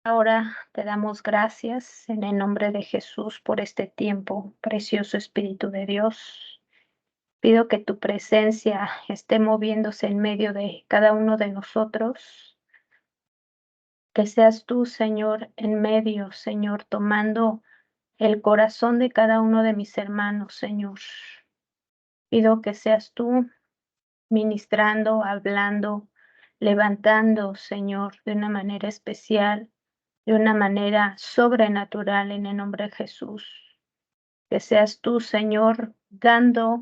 Ahora te damos gracias en el nombre de Jesús por este tiempo, precioso Espíritu de Dios. Pido que tu presencia esté moviéndose en medio de cada uno de nosotros, que seas tú, Señor, en medio, Señor, tomando el corazón de cada uno de mis hermanos, Señor. Pido que seas tú ministrando, hablando, levantando, Señor, de una manera especial, de una manera sobrenatural en el nombre de Jesús. Que seas tú, Señor, dando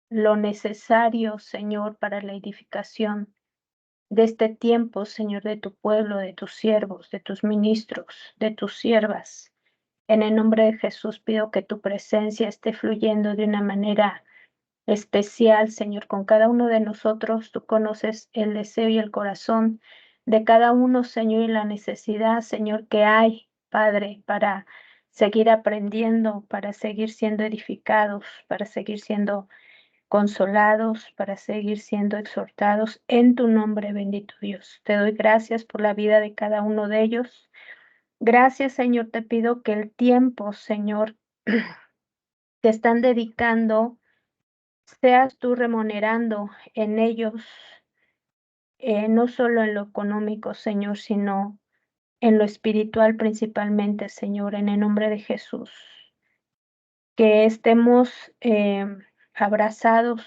lo necesario, Señor, para la edificación de este tiempo, Señor, de tu pueblo, de tus siervos, de tus ministros, de tus siervas. En el nombre de Jesús pido que tu presencia esté fluyendo de una manera especial, Señor, con cada uno de nosotros. Tú conoces el deseo y el corazón de cada uno, Señor, y la necesidad, Señor, que hay, Padre, para seguir aprendiendo, para seguir siendo edificados, para seguir siendo consolados, para seguir siendo exhortados en tu nombre, bendito Dios. Te doy gracias por la vida de cada uno de ellos. Gracias, Señor, te pido que el tiempo, Señor, que están dedicando, seas tú remunerando en ellos, no solo en lo económico, Señor, sino en lo espiritual principalmente, Señor, en el nombre de Jesús. Que estemos abrazados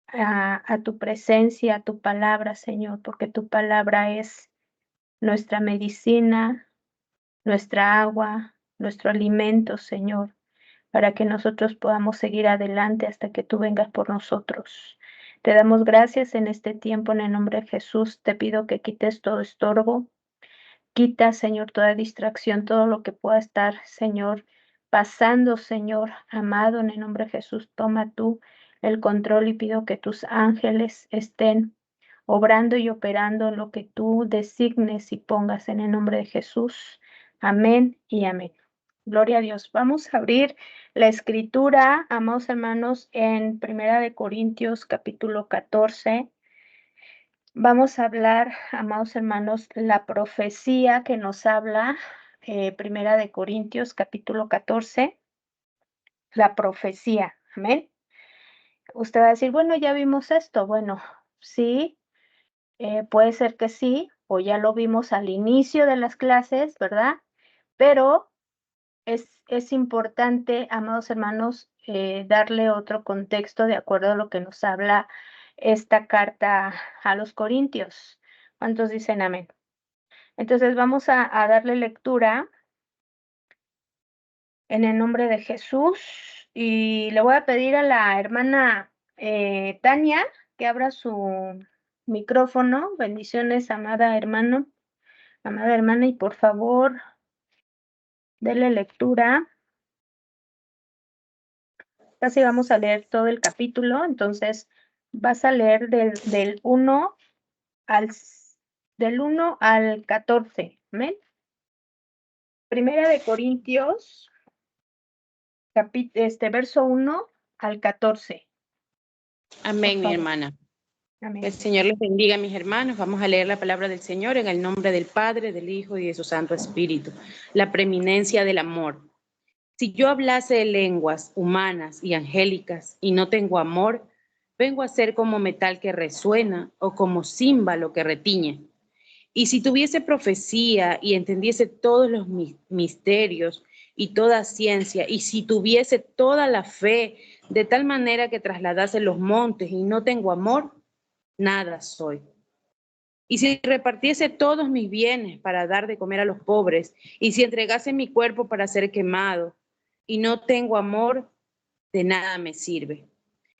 a tu presencia, a tu palabra, Señor, porque tu palabra es nuestra medicina, nuestra agua, nuestro alimento, Señor, para que nosotros podamos seguir adelante hasta que tú vengas por nosotros. Te damos gracias en este tiempo en el nombre de Jesús. Te pido que quites todo estorbo. Quita, Señor, toda distracción, todo lo que pueda estar, Señor, pasando, Señor, amado, en el nombre de Jesús. Toma tú el control y pido que tus ángeles estén obrando y operando en lo que tú designes y pongas en el nombre de Jesús. Amén y amén. Gloria a Dios. Vamos a abrir la escritura, amados hermanos, en Primera de Corintios, capítulo 14. Vamos a hablar, amados hermanos, la profecía que nos habla, Primera de Corintios, capítulo 14, la profecía. Amén. Usted va a decir, bueno, ya vimos esto. Bueno, sí, puede ser que sí, o ya lo vimos al inicio de las clases, ¿verdad? Pero es importante, amados hermanos, darle otro contexto de acuerdo a lo que nos habla esta carta a los Corintios. ¿Cuántos dicen amén? Entonces vamos a darle lectura en el nombre de Jesús y le voy a pedir a la hermana Tania que abra su micrófono. Bendiciones, amada hermano, amada hermana, y por favor, dele lectura. Casi vamos a leer todo el capítulo, entonces vas a leer del 1 al 14. ¿Amén? Primera de Corintios, verso 1 al 14. Amén, mi hermana. Amén. Que el Señor les bendiga, mis hermanos. Vamos a leer la palabra del Señor en el nombre del Padre, del Hijo y de su Santo Espíritu. La preeminencia del amor. Si yo hablase de lenguas humanas y angélicas y no tengo amor, vengo a ser como metal que resuena o como címbalo que retiñe. Y si tuviese profecía y entendiese todos los misterios y toda ciencia, y si tuviese toda la fe de tal manera que trasladase los montes y no tengo amor, nada soy. Y si repartiese todos mis bienes para dar de comer a los pobres, y si entregase mi cuerpo para ser quemado, y no tengo amor, de nada me sirve.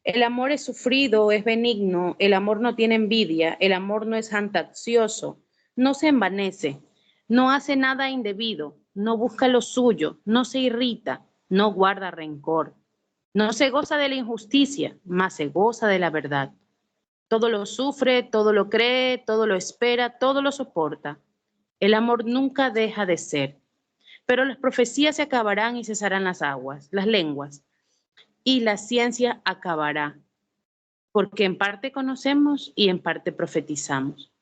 El amor es sufrido, es benigno, el amor no tiene envidia, el amor no es jactancioso, no se envanece, no hace nada indebido, no busca lo suyo, no se irrita, no guarda rencor, no se goza de la injusticia, mas se goza de la verdad. Todo lo sufre, todo lo cree, todo lo espera, todo lo soporta. El amor nunca deja de ser. Pero las profecías se acabarán y cesarán las aguas, las lenguas, y la ciencia acabará, porque en parte conocemos y en parte profetizamos.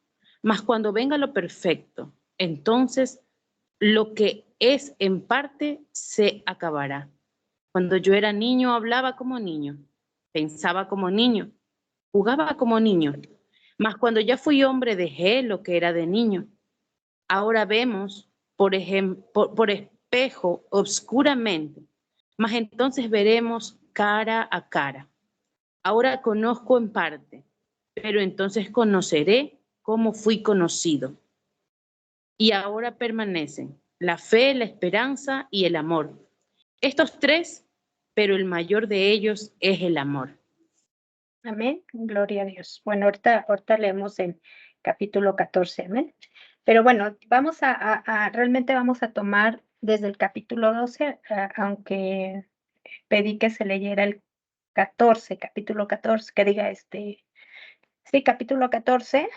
Mas cuando venga lo perfecto, entonces lo que es en parte se acabará. Cuando yo era niño, hablaba como niño, pensaba como niño, jugaba como niño. Mas cuando ya fui hombre, dejé lo que era de niño. Ahora vemos, por ejemplo, por espejo, obscuramente, mas entonces veremos cara a cara. Ahora conozco en parte, pero entonces conoceré como fui conocido. Y ahora permanecen la fe, la esperanza y el amor. Estos tres, pero el mayor de ellos es el amor. Amén. Gloria a Dios. Bueno, ahorita leemos en capítulo 14. Amén. Pero bueno, vamos realmente vamos a tomar desde el capítulo 12, aunque pedí que se leyera el 14, capítulo 14, que diga sí, capítulo 14.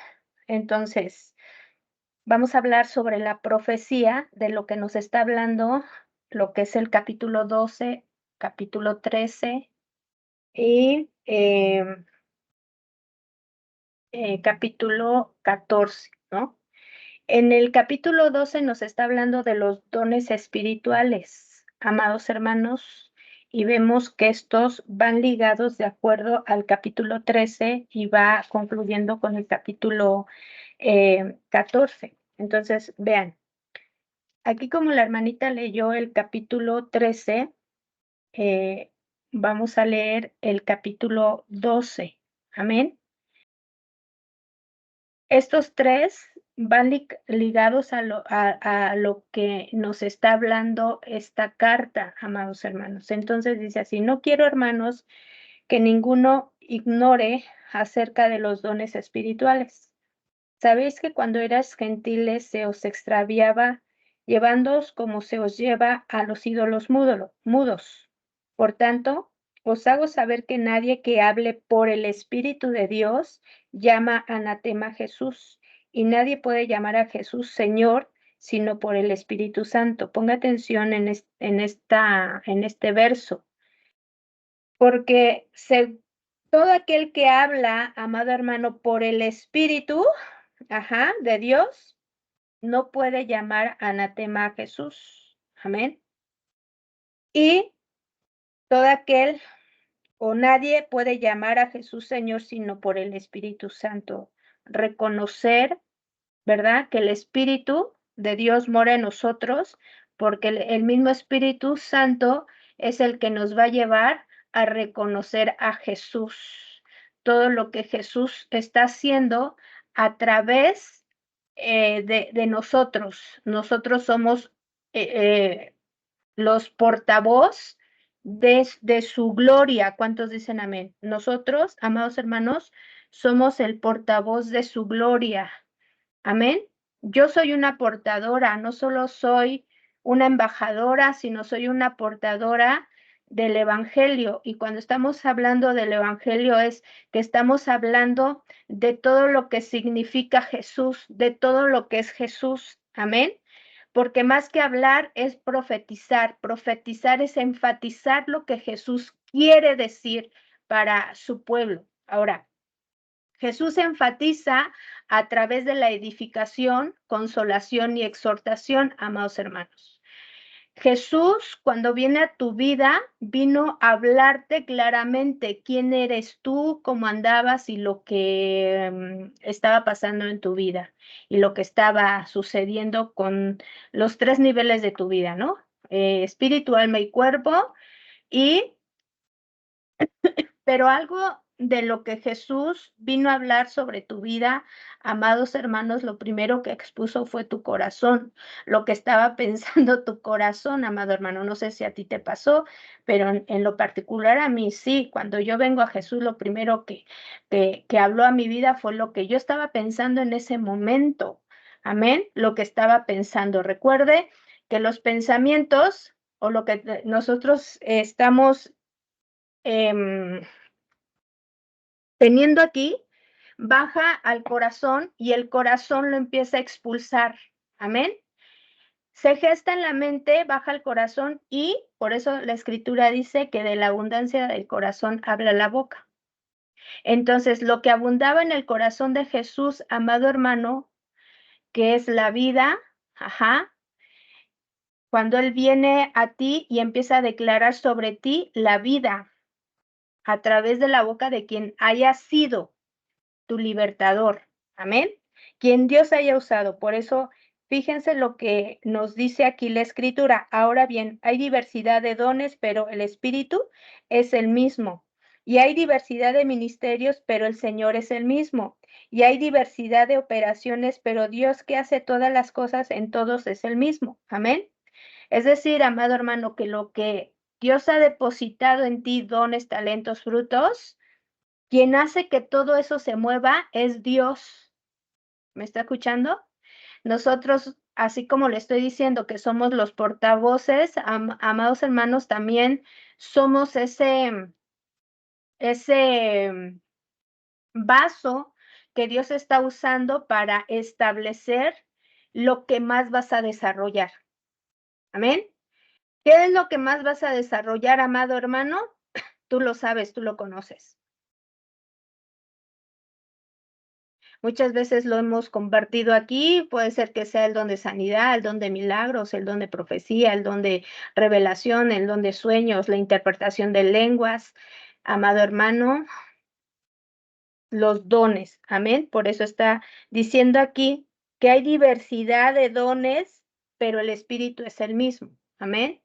Entonces, vamos a hablar sobre la profecía de lo que nos está hablando, lo que es el capítulo 12, capítulo 13 y capítulo 14, ¿no? En el capítulo 12 nos está hablando de los dones espirituales, amados hermanos, y vemos que estos van ligados de acuerdo al capítulo 13 y va concluyendo con el capítulo 14. Entonces, vean, aquí como la hermanita leyó el capítulo 13, vamos a leer el capítulo 12. Amén. Estos tres van ligados a lo que nos está hablando esta carta, amados hermanos. Entonces dice así: no quiero, hermanos, que ninguno ignore acerca de los dones espirituales. Sabéis que cuando eras gentiles se os extraviaba, llevándoos como se os lleva a los ídolos mudos. Por tanto, os hago saber que nadie que hable por el Espíritu de Dios llama anatema a Jesús, y nadie puede llamar a Jesús Señor sino por el Espíritu Santo. Ponga atención en este verso, porque todo aquel que habla, amado hermano, por el Espíritu, de Dios, no puede llamar anatema a Jesús. Amén. Y todo aquel o nadie puede llamar a Jesús Señor sino por el Espíritu Santo. Reconocer, ¿verdad?, que el Espíritu de Dios mora en nosotros, porque el mismo Espíritu Santo es el que nos va a llevar a reconocer a Jesús. Todo lo que Jesús está haciendo a través de nosotros. Nosotros somos los portavoz de su gloria. ¿Cuántos dicen amén? Nosotros, amados hermanos, somos el portavoz de su gloria. Amén. Yo soy una portadora, no solo soy una embajadora, sino soy una portadora del Evangelio. Y cuando estamos hablando del Evangelio es que estamos hablando de todo lo que significa Jesús, de todo lo que es Jesús. Amén. Porque más que hablar es profetizar. Profetizar es enfatizar lo que Jesús quiere decir para su pueblo. Ahora, Jesús enfatiza a través de la edificación, consolación y exhortación, amados hermanos. Jesús, cuando viene a tu vida, vino a hablarte claramente quién eres tú, cómo andabas y lo que estaba pasando en tu vida y lo que estaba sucediendo con los tres niveles de tu vida, ¿no? Espíritu, alma y cuerpo. Pero algo de lo que Jesús vino a hablar sobre tu vida, amados hermanos, lo primero que expuso fue tu corazón, lo que estaba pensando tu corazón, amado hermano. No sé si a ti te pasó, pero en lo particular a mí sí. Cuando yo vengo a Jesús, lo primero que habló a mi vida fue lo que yo estaba pensando en ese momento. Amén, lo que estaba pensando. Recuerde que los pensamientos o lo que nosotros estamos teniendo aquí, baja al corazón y el corazón lo empieza a expulsar. Amén. Se gesta en la mente, baja al corazón y por eso la escritura dice que de la abundancia del corazón habla la boca. Entonces, lo que abundaba en el corazón de Jesús, amado hermano, que es la vida, Ajá. Cuando Él viene a ti y empieza a declarar sobre ti la vida a través de la boca de quien haya sido tu libertador. Amén. Quien Dios haya usado. Por eso, fíjense lo que nos dice aquí la Escritura. Ahora bien, hay diversidad de dones, pero el Espíritu es el mismo. Y hay diversidad de ministerios, pero el Señor es el mismo. Y hay diversidad de operaciones, pero Dios que hace todas las cosas en todos es el mismo. Amén. Es decir, amado hermano, que lo que Dios ha depositado en ti, dones, talentos, frutos, quien hace que todo eso se mueva es Dios. ¿Me está escuchando? Nosotros, así como le estoy diciendo que somos los portavoces, amados hermanos, también somos ese vaso que Dios está usando para establecer lo que más vas a desarrollar. Amén. ¿Qué es lo que más vas a desarrollar, amado hermano? Tú lo sabes, tú lo conoces. Muchas veces lo hemos compartido aquí, puede ser que sea el don de sanidad, el don de milagros, el don de profecía, el don de revelación, el don de sueños, la interpretación de lenguas. Amado hermano, los dones, amén. Por eso está diciendo aquí que hay diversidad de dones, pero el Espíritu es el mismo, amén.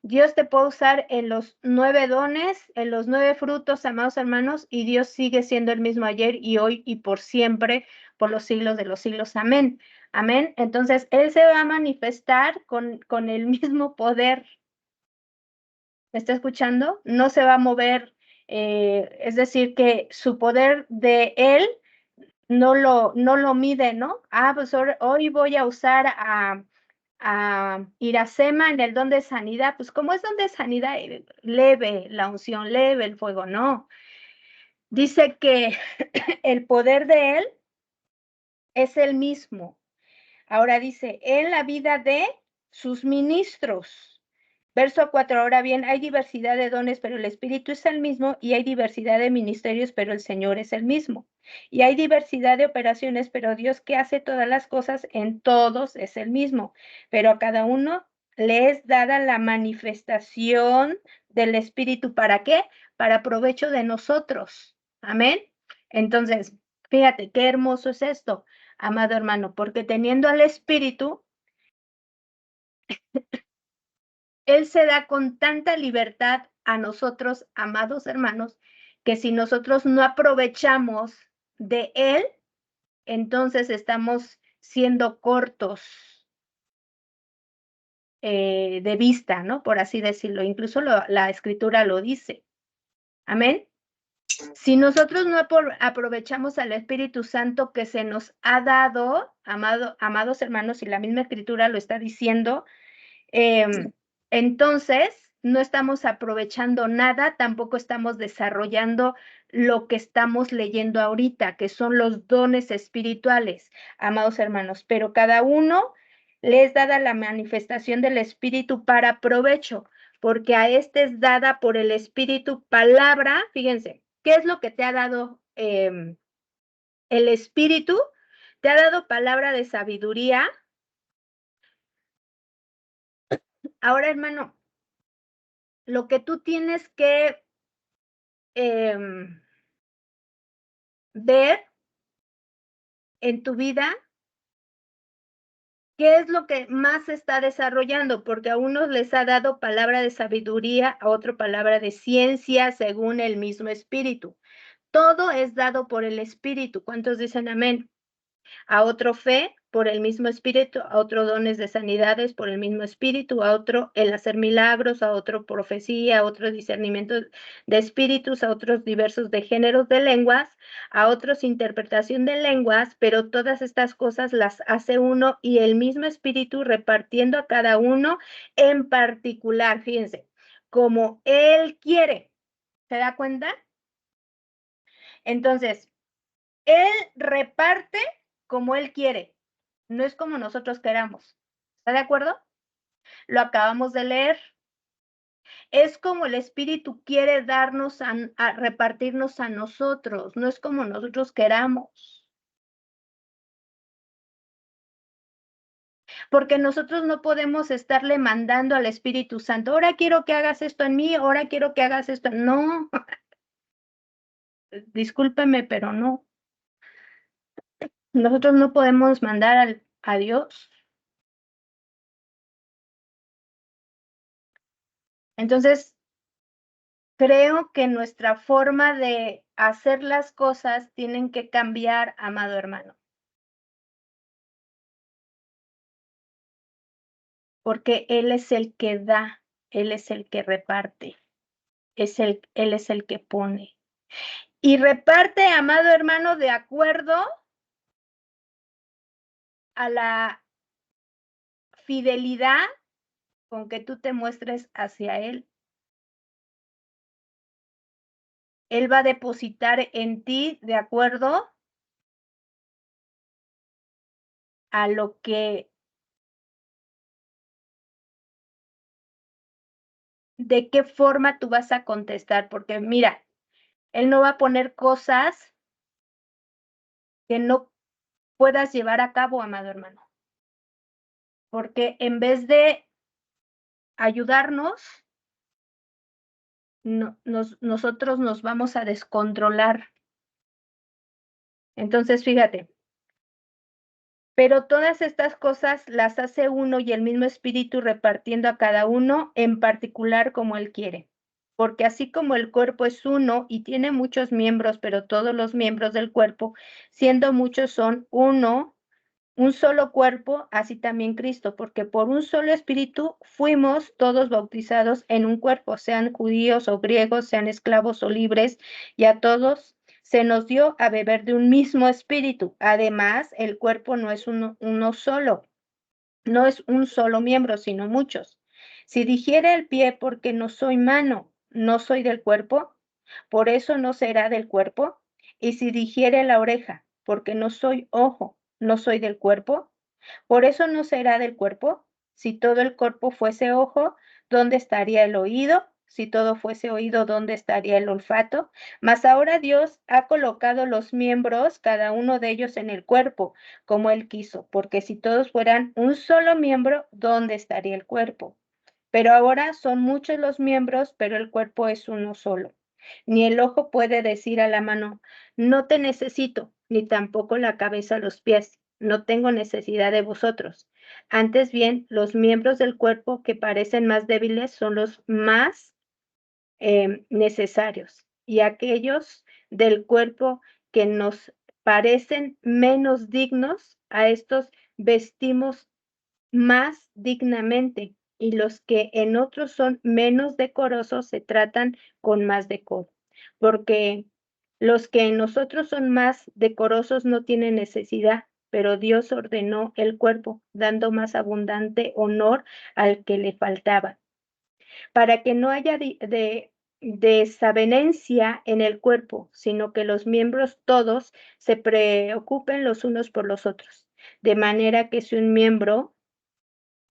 Dios te puede usar en los 9 dones, en los 9 frutos, amados hermanos, y Dios sigue siendo el mismo ayer y hoy y por siempre, por los siglos de los siglos. Amén. Amén. Entonces, Él se va a manifestar con el mismo poder. ¿Me está escuchando? No se va a mover. Es decir, que su poder de Él no lo mide, ¿no? Pues hoy voy a usar a Iracema en el don de sanidad, pues como es don de sanidad, leve la unción, leve el fuego, no. Dice que el poder de Él es el mismo. Ahora dice, en la vida de sus ministros. Verso 4, ahora bien, hay diversidad de dones, pero el Espíritu es el mismo, y hay diversidad de ministerios, pero el Señor es el mismo. Y hay diversidad de operaciones, pero Dios que hace todas las cosas en todos es el mismo. Pero a cada uno le es dada la manifestación del Espíritu. ¿Para qué? Para provecho de nosotros. Amén. Entonces, fíjate qué hermoso es esto, amado hermano, porque teniendo al Espíritu, Él se da con tanta libertad a nosotros, amados hermanos, que si nosotros no aprovechamos de Él, entonces estamos siendo cortos de vista, ¿no? Por así decirlo. Incluso la Escritura lo dice. Amén. Si nosotros no aprovechamos al Espíritu Santo que se nos ha dado, amados hermanos, y la misma Escritura lo está diciendo, entonces no estamos aprovechando nada, tampoco estamos desarrollando lo que estamos leyendo ahorita, que son los dones espirituales, amados hermanos, pero cada uno les dada la manifestación del Espíritu para provecho, porque a este es dada por el Espíritu palabra. Fíjense, ¿qué es lo que te ha dado el Espíritu? Te ha dado palabra de sabiduría. Ahora, hermano, lo que tú tienes que ver en tu vida qué es lo que más se está desarrollando, porque a unos les ha dado palabra de sabiduría, a otro palabra de ciencia, según el mismo Espíritu. Todo es dado por el Espíritu. ¿Cuántos dicen amén? A otro fe por el mismo Espíritu, a otro dones de sanidades por el mismo Espíritu, a otro el hacer milagros, a otro profecía, a otro discernimiento de espíritus, a otros diversos de géneros de lenguas, a otros interpretación de lenguas, pero todas estas cosas las hace uno y el mismo Espíritu repartiendo a cada uno en particular. Fíjense, como Él quiere. ¿Se da cuenta? Entonces, Él reparte como Él quiere, no es como nosotros queramos. ¿Está de acuerdo? Lo acabamos de leer. Es como el Espíritu quiere darnos a repartirnos a nosotros, no es como nosotros queramos. porque nosotros no podemos estarle mandando al Espíritu Santo, ahora quiero que hagas esto en mí, ahora quiero que hagas esto. No, discúlpeme, pero no. Nosotros no podemos mandar a Dios. Entonces, creo que nuestra forma de hacer las cosas tienen que cambiar, amado hermano. Porque Él es el que da, Él es el que reparte, Él es el que pone. Y reparte, amado hermano, de acuerdo a la fidelidad con que tú te muestres hacia Él. Él va a depositar en ti de acuerdo a lo que, de qué forma tú vas a contestar, porque mira, Él no va a poner cosas que no puedas llevar a cabo, amado hermano, porque en vez de ayudarnos, nosotros nos vamos a descontrolar. Entonces, fíjate, pero todas estas cosas las hace uno y el mismo Espíritu repartiendo a cada uno en particular como Él quiere. Porque así como el cuerpo es uno y tiene muchos miembros, pero todos los miembros del cuerpo, siendo muchos, son uno, un solo cuerpo, así también Cristo, porque por un solo Espíritu fuimos todos bautizados en un cuerpo, sean judíos o griegos, sean esclavos o libres, y a todos se nos dio a beber de un mismo espíritu. Además, el cuerpo no es uno solo, no es un solo miembro, sino muchos. Si dijere el pie, porque no soy mano, no soy del cuerpo, por eso no será del cuerpo. Y si dijere la oreja, porque no soy ojo, no soy del cuerpo, por eso no será del cuerpo. Si todo el cuerpo fuese ojo, ¿dónde estaría el oído? Si todo fuese oído, ¿dónde estaría el olfato? Mas ahora Dios ha colocado los miembros, cada uno de ellos en el cuerpo, como Él quiso, porque si todos fueran un solo miembro, ¿dónde estaría el cuerpo? Pero ahora son muchos los miembros, pero el cuerpo es uno solo. Ni el ojo puede decir a la mano, no te necesito, ni tampoco la cabeza a los pies, no tengo necesidad de vosotros. Antes bien, los miembros del cuerpo que parecen más débiles son los más necesarios, y aquellos del cuerpo que nos parecen menos dignos, a estos vestimos más dignamente, y los que en otros son menos decorosos se tratan con más decoro, porque los que en nosotros son más decorosos no tienen necesidad, pero Dios ordenó el cuerpo, dando más abundante honor al que le faltaba, para que no haya desavenencia en el cuerpo, sino que los miembros todos se preocupen los unos por los otros, de manera que si un miembro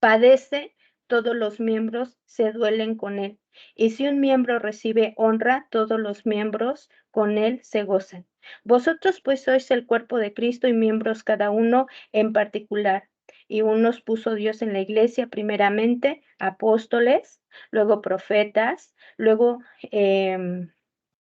padece, todos los miembros se duelen con él. Y si un miembro recibe honra, todos los miembros con él se gozan. Vosotros pues sois el cuerpo de Cristo y miembros cada uno en particular. Y unos puso Dios en la iglesia, primeramente apóstoles, luego profetas, luego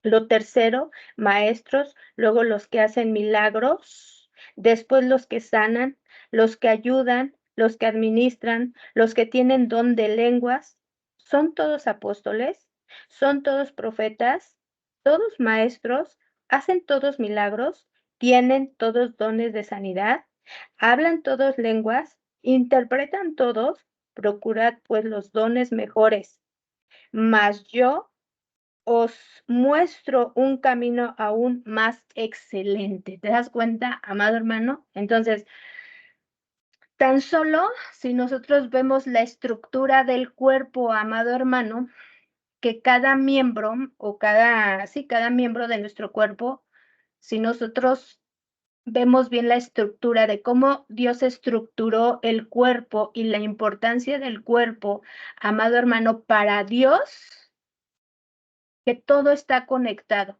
lo tercero, maestros, luego los que hacen milagros, después los que sanan, los que ayudan, los que administran, los que tienen don de lenguas. ¿Son todos apóstoles? ¿Son todos profetas? ¿Todos maestros? ¿Hacen todos milagros? ¿Tienen todos dones de sanidad? ¿Hablan todos lenguas? ¿Interpretan todos? Procurad pues los dones mejores. Mas yo os muestro un camino aún más excelente. ¿Te das cuenta, amado hermano? Entonces, tan solo si nosotros vemos la estructura del cuerpo, amado hermano, que cada miembro o cada miembro de nuestro cuerpo, si nosotros vemos bien la estructura de cómo Dios estructuró el cuerpo y la importancia del cuerpo, amado hermano, para Dios, que todo está conectado.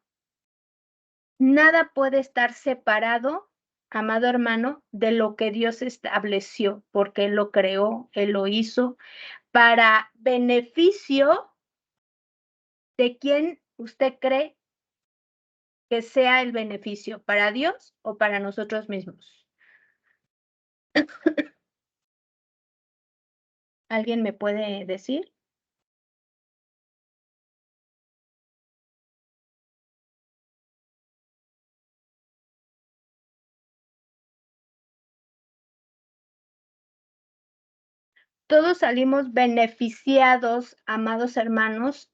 Nada puede estar separado amado hermano, de lo que Dios estableció, porque Él lo creó, Él lo hizo, para beneficio de quien usted cree que sea el beneficio, para Dios o para nosotros mismos. ¿Alguien me puede decir? Todos salimos beneficiados, amados hermanos.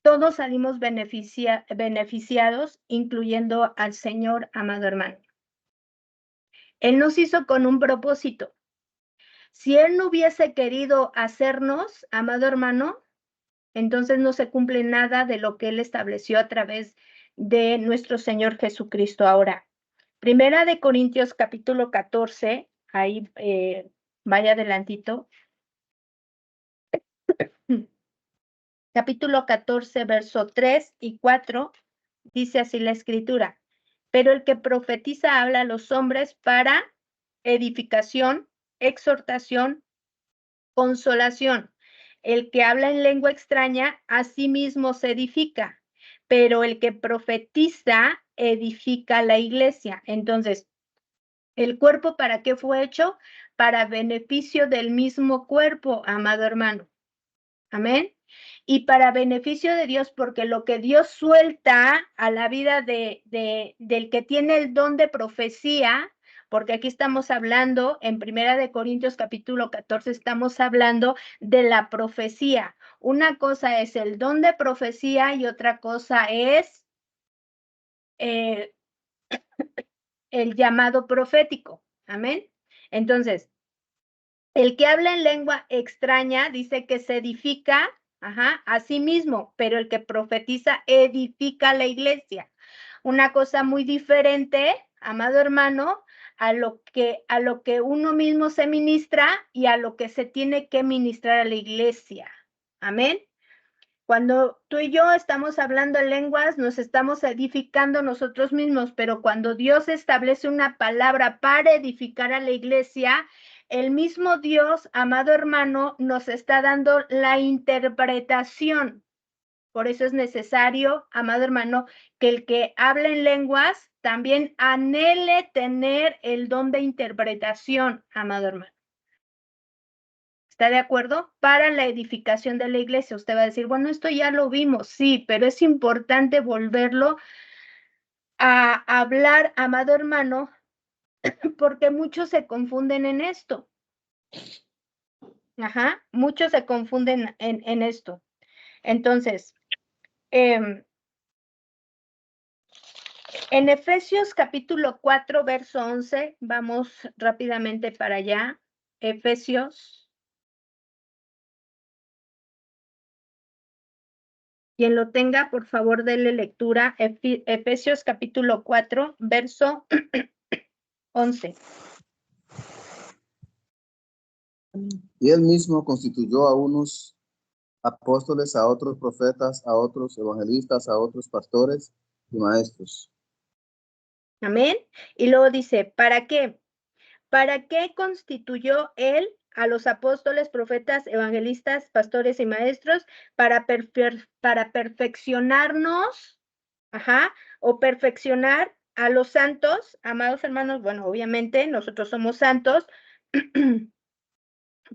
Todos salimos beneficiados, incluyendo al Señor, amado hermano. Él nos hizo con un propósito. Si Él no hubiese querido hacernos, amado hermano, entonces no se cumple nada de lo que Él estableció a través de nuestro Señor Jesucristo. Ahora, Primera de Corintios capítulo 14, ahí vaya adelantito. Capítulo 14, verso 3 y 4, dice así la Escritura. Pero el que profetiza habla a los hombres para edificación, exhortación, consolación. El que habla en lengua extraña, a sí mismo se edifica, pero el que profetiza edifica la iglesia. Entonces, ¿el cuerpo para qué fue hecho? Para beneficio del mismo cuerpo, amado hermano. Amén. Y para beneficio de Dios, porque lo que Dios suelta a la vida del que tiene el don de profecía, porque aquí estamos hablando, en Primera de Corintios capítulo 14, estamos hablando de la profecía. Una cosa es el don de profecía y otra cosa es el llamado profético. Amén. Entonces, el que habla en lengua extraña dice que se edifica a sí mismo, pero el que profetiza edifica la iglesia. Una cosa muy diferente, amado hermano, a lo que uno mismo se ministra y a lo que se tiene que ministrar a la iglesia. Amén. Cuando tú y yo estamos hablando en lenguas, nos estamos edificando nosotros mismos, pero cuando Dios establece una palabra para edificar a la iglesia, el mismo Dios, amado hermano, nos está dando la interpretación. Por eso es necesario, amado hermano, que el que habla en lenguas también anhele tener el don de interpretación, amado hermano. ¿Está de acuerdo? Para la edificación de la iglesia. Usted va a decir, bueno, esto ya lo vimos, sí, pero es importante volverlo a hablar, amado hermano, porque muchos se confunden en esto. Muchos se confunden en esto. Entonces, en Efesios capítulo 4, verso 11, vamos rápidamente para allá. Efesios. Quien lo tenga, por favor, dele lectura. Efesios capítulo 4, verso 11. Y él mismo constituyó a unos apóstoles, a otros profetas, a otros evangelistas, a otros pastores y maestros. Amén. Y luego dice, ¿para qué? ¿Para qué constituyó él a los apóstoles, profetas, evangelistas, pastores y maestros? Para perfeccionarnos, o perfeccionar a los santos, amados hermanos. Bueno, obviamente nosotros somos santos,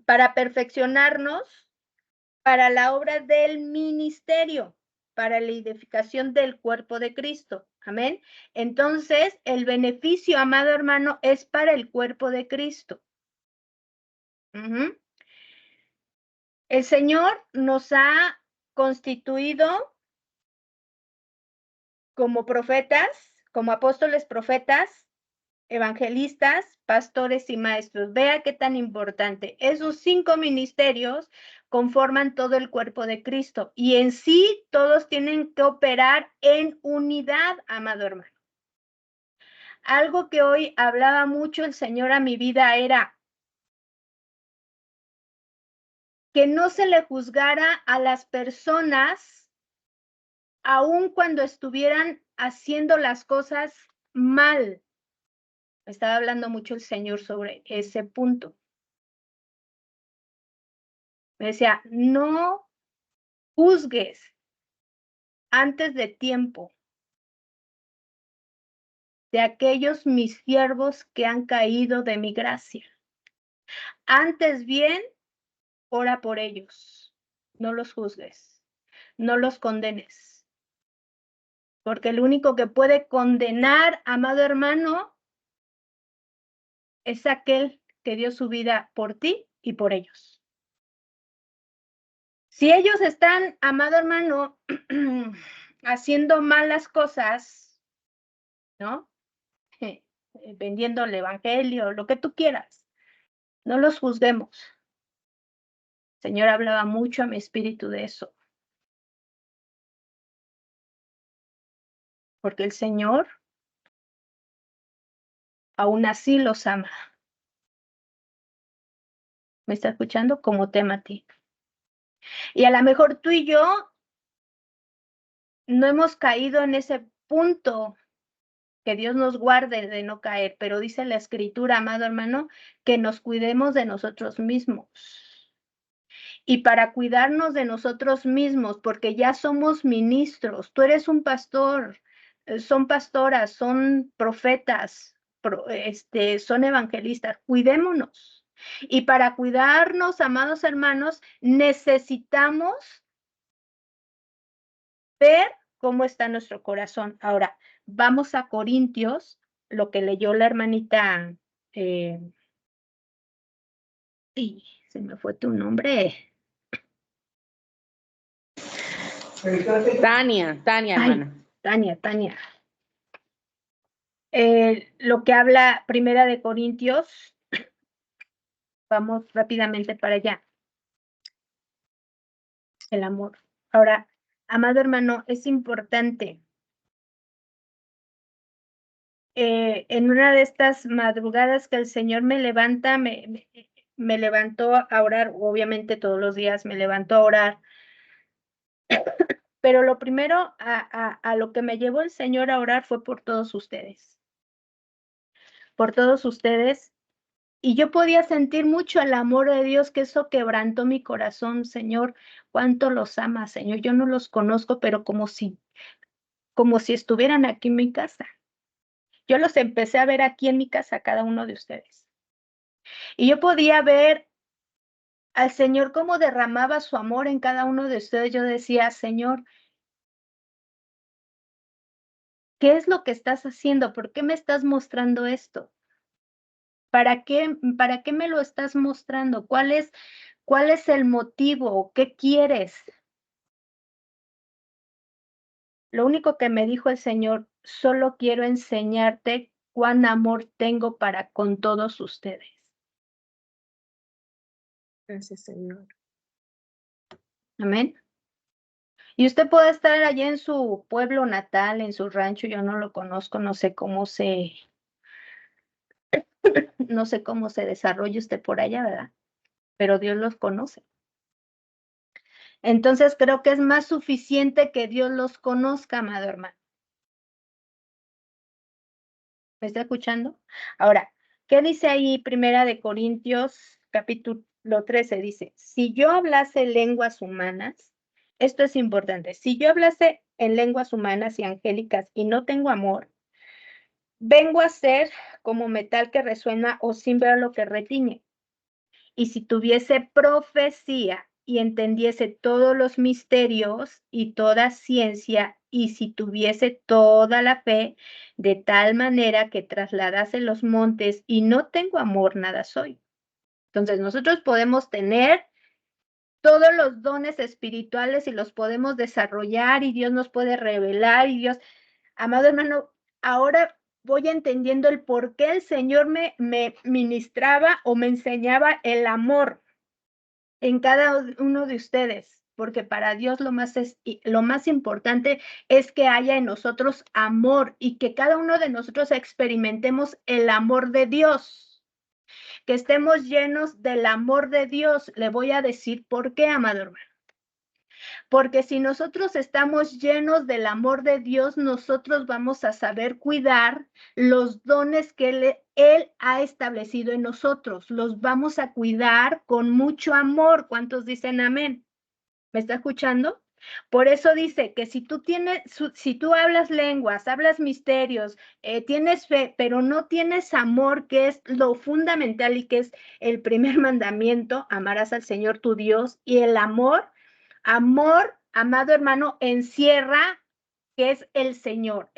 para perfeccionarnos para la obra del ministerio, para la edificación del cuerpo de Cristo. Amén. Entonces, el beneficio, amado hermano, es para el cuerpo de Cristo. El Señor nos ha constituido como profetas, como apóstoles profetas, evangelistas, pastores y maestros. Vea qué tan importante. Esos 5 ministerios conforman todo el cuerpo de Cristo y en sí todos tienen que operar en unidad, amado hermano. Algo que hoy hablaba mucho el Señor a mi vida era que no se le juzgara a las personas aun cuando estuvieran haciendo las cosas mal. Estaba hablando mucho el Señor sobre ese punto. Me decía, no juzgues antes de tiempo de aquellos mis siervos que han caído de mi gracia. Antes bien, ora por ellos. No los juzgues, no los condenes. Porque el único que puede condenar, amado hermano, es aquel que dio su vida por ti y por ellos. Si ellos están, amado hermano, haciendo malas cosas, ¿no? Vendiendo el evangelio, lo que tú quieras, no los juzguemos. El Señor hablaba mucho a mi espíritu de eso. Porque el Señor aún así los ama. ¿Me está escuchando? Como tema a ti. Y a lo mejor tú y yo no hemos caído en ese punto, que Dios nos guarde de no caer, pero dice la Escritura, amado hermano, que nos cuidemos de nosotros mismos. Y para cuidarnos de nosotros mismos, porque ya somos ministros, tú eres un pastor, son pastoras, son profetas, son evangelistas, cuidémonos. Y para cuidarnos, amados hermanos, necesitamos ver cómo está nuestro corazón. Ahora, vamos a Corintios, lo que leyó la hermanita, y se me fue tu nombre. Tania, hermana. Tania. Lo que habla Primera de Corintios, vamos rápidamente para allá. El amor. Ahora, amado hermano, es importante. En una de estas madrugadas que el Señor me levanta, me levantó a orar, obviamente todos los días me levantó a orar, pero lo primero a lo que me llevó el Señor a orar fue por todos ustedes. Por todos ustedes. Y yo podía sentir mucho el amor de Dios, que eso quebrantó mi corazón, Señor. Cuánto los ama, Señor. Yo no los conozco, pero como si estuvieran aquí en mi casa. Yo los empecé a ver aquí en mi casa, cada uno de ustedes. Y yo podía ver al Señor cómo derramaba su amor en cada uno de ustedes. Yo decía, Señor, ¿qué es lo que estás haciendo? ¿Por qué me estás mostrando esto? ¿Para qué me lo estás mostrando? ¿Cuál es el motivo? ¿Qué quieres? Lo único que me dijo el Señor, solo quiero enseñarte cuán amor tengo para con todos ustedes. Gracias, Señor. Amén. Y usted puede estar allí en su pueblo natal, en su rancho, yo no lo conozco, no sé cómo se desarrolla usted por allá, ¿verdad? Pero Dios los conoce. Entonces creo que es más suficiente que Dios los conozca, amado hermano. ¿Me está escuchando? Ahora, ¿qué dice ahí Primera de Corintios, capítulo 13? Dice, si yo hablase lenguas humanas, esto es importante, si yo hablase en lenguas humanas y angélicas y no tengo amor, vengo a ser como metal que resuena o címbalo que retiñe. Y si tuviese profecía y entendiese todos los misterios y toda ciencia, y si tuviese toda la fe, de tal manera que trasladase los montes y no tengo amor, nada soy. Entonces nosotros podemos tener todos los dones espirituales y los podemos desarrollar y Dios nos puede revelar y Dios, amado hermano, ahora voy entendiendo el por qué el Señor me ministraba o me enseñaba el amor en cada uno de ustedes, porque para Dios lo más importante es que haya en nosotros amor y que cada uno de nosotros experimentemos el amor de Dios, que estemos llenos del amor de Dios. Le voy a decir por qué, amado hermano. Porque si nosotros estamos llenos del amor de Dios, nosotros vamos a saber cuidar los dones que Él ha establecido en nosotros. Los vamos a cuidar con mucho amor. ¿Cuántos dicen amén? ¿Me está escuchando? Por eso dice que si tú hablas lenguas, hablas misterios, tienes fe, pero no tienes amor, que es lo fundamental y que es el primer mandamiento, amarás al Señor tu Dios, y el amor, amado hermano, encierra que es el Señor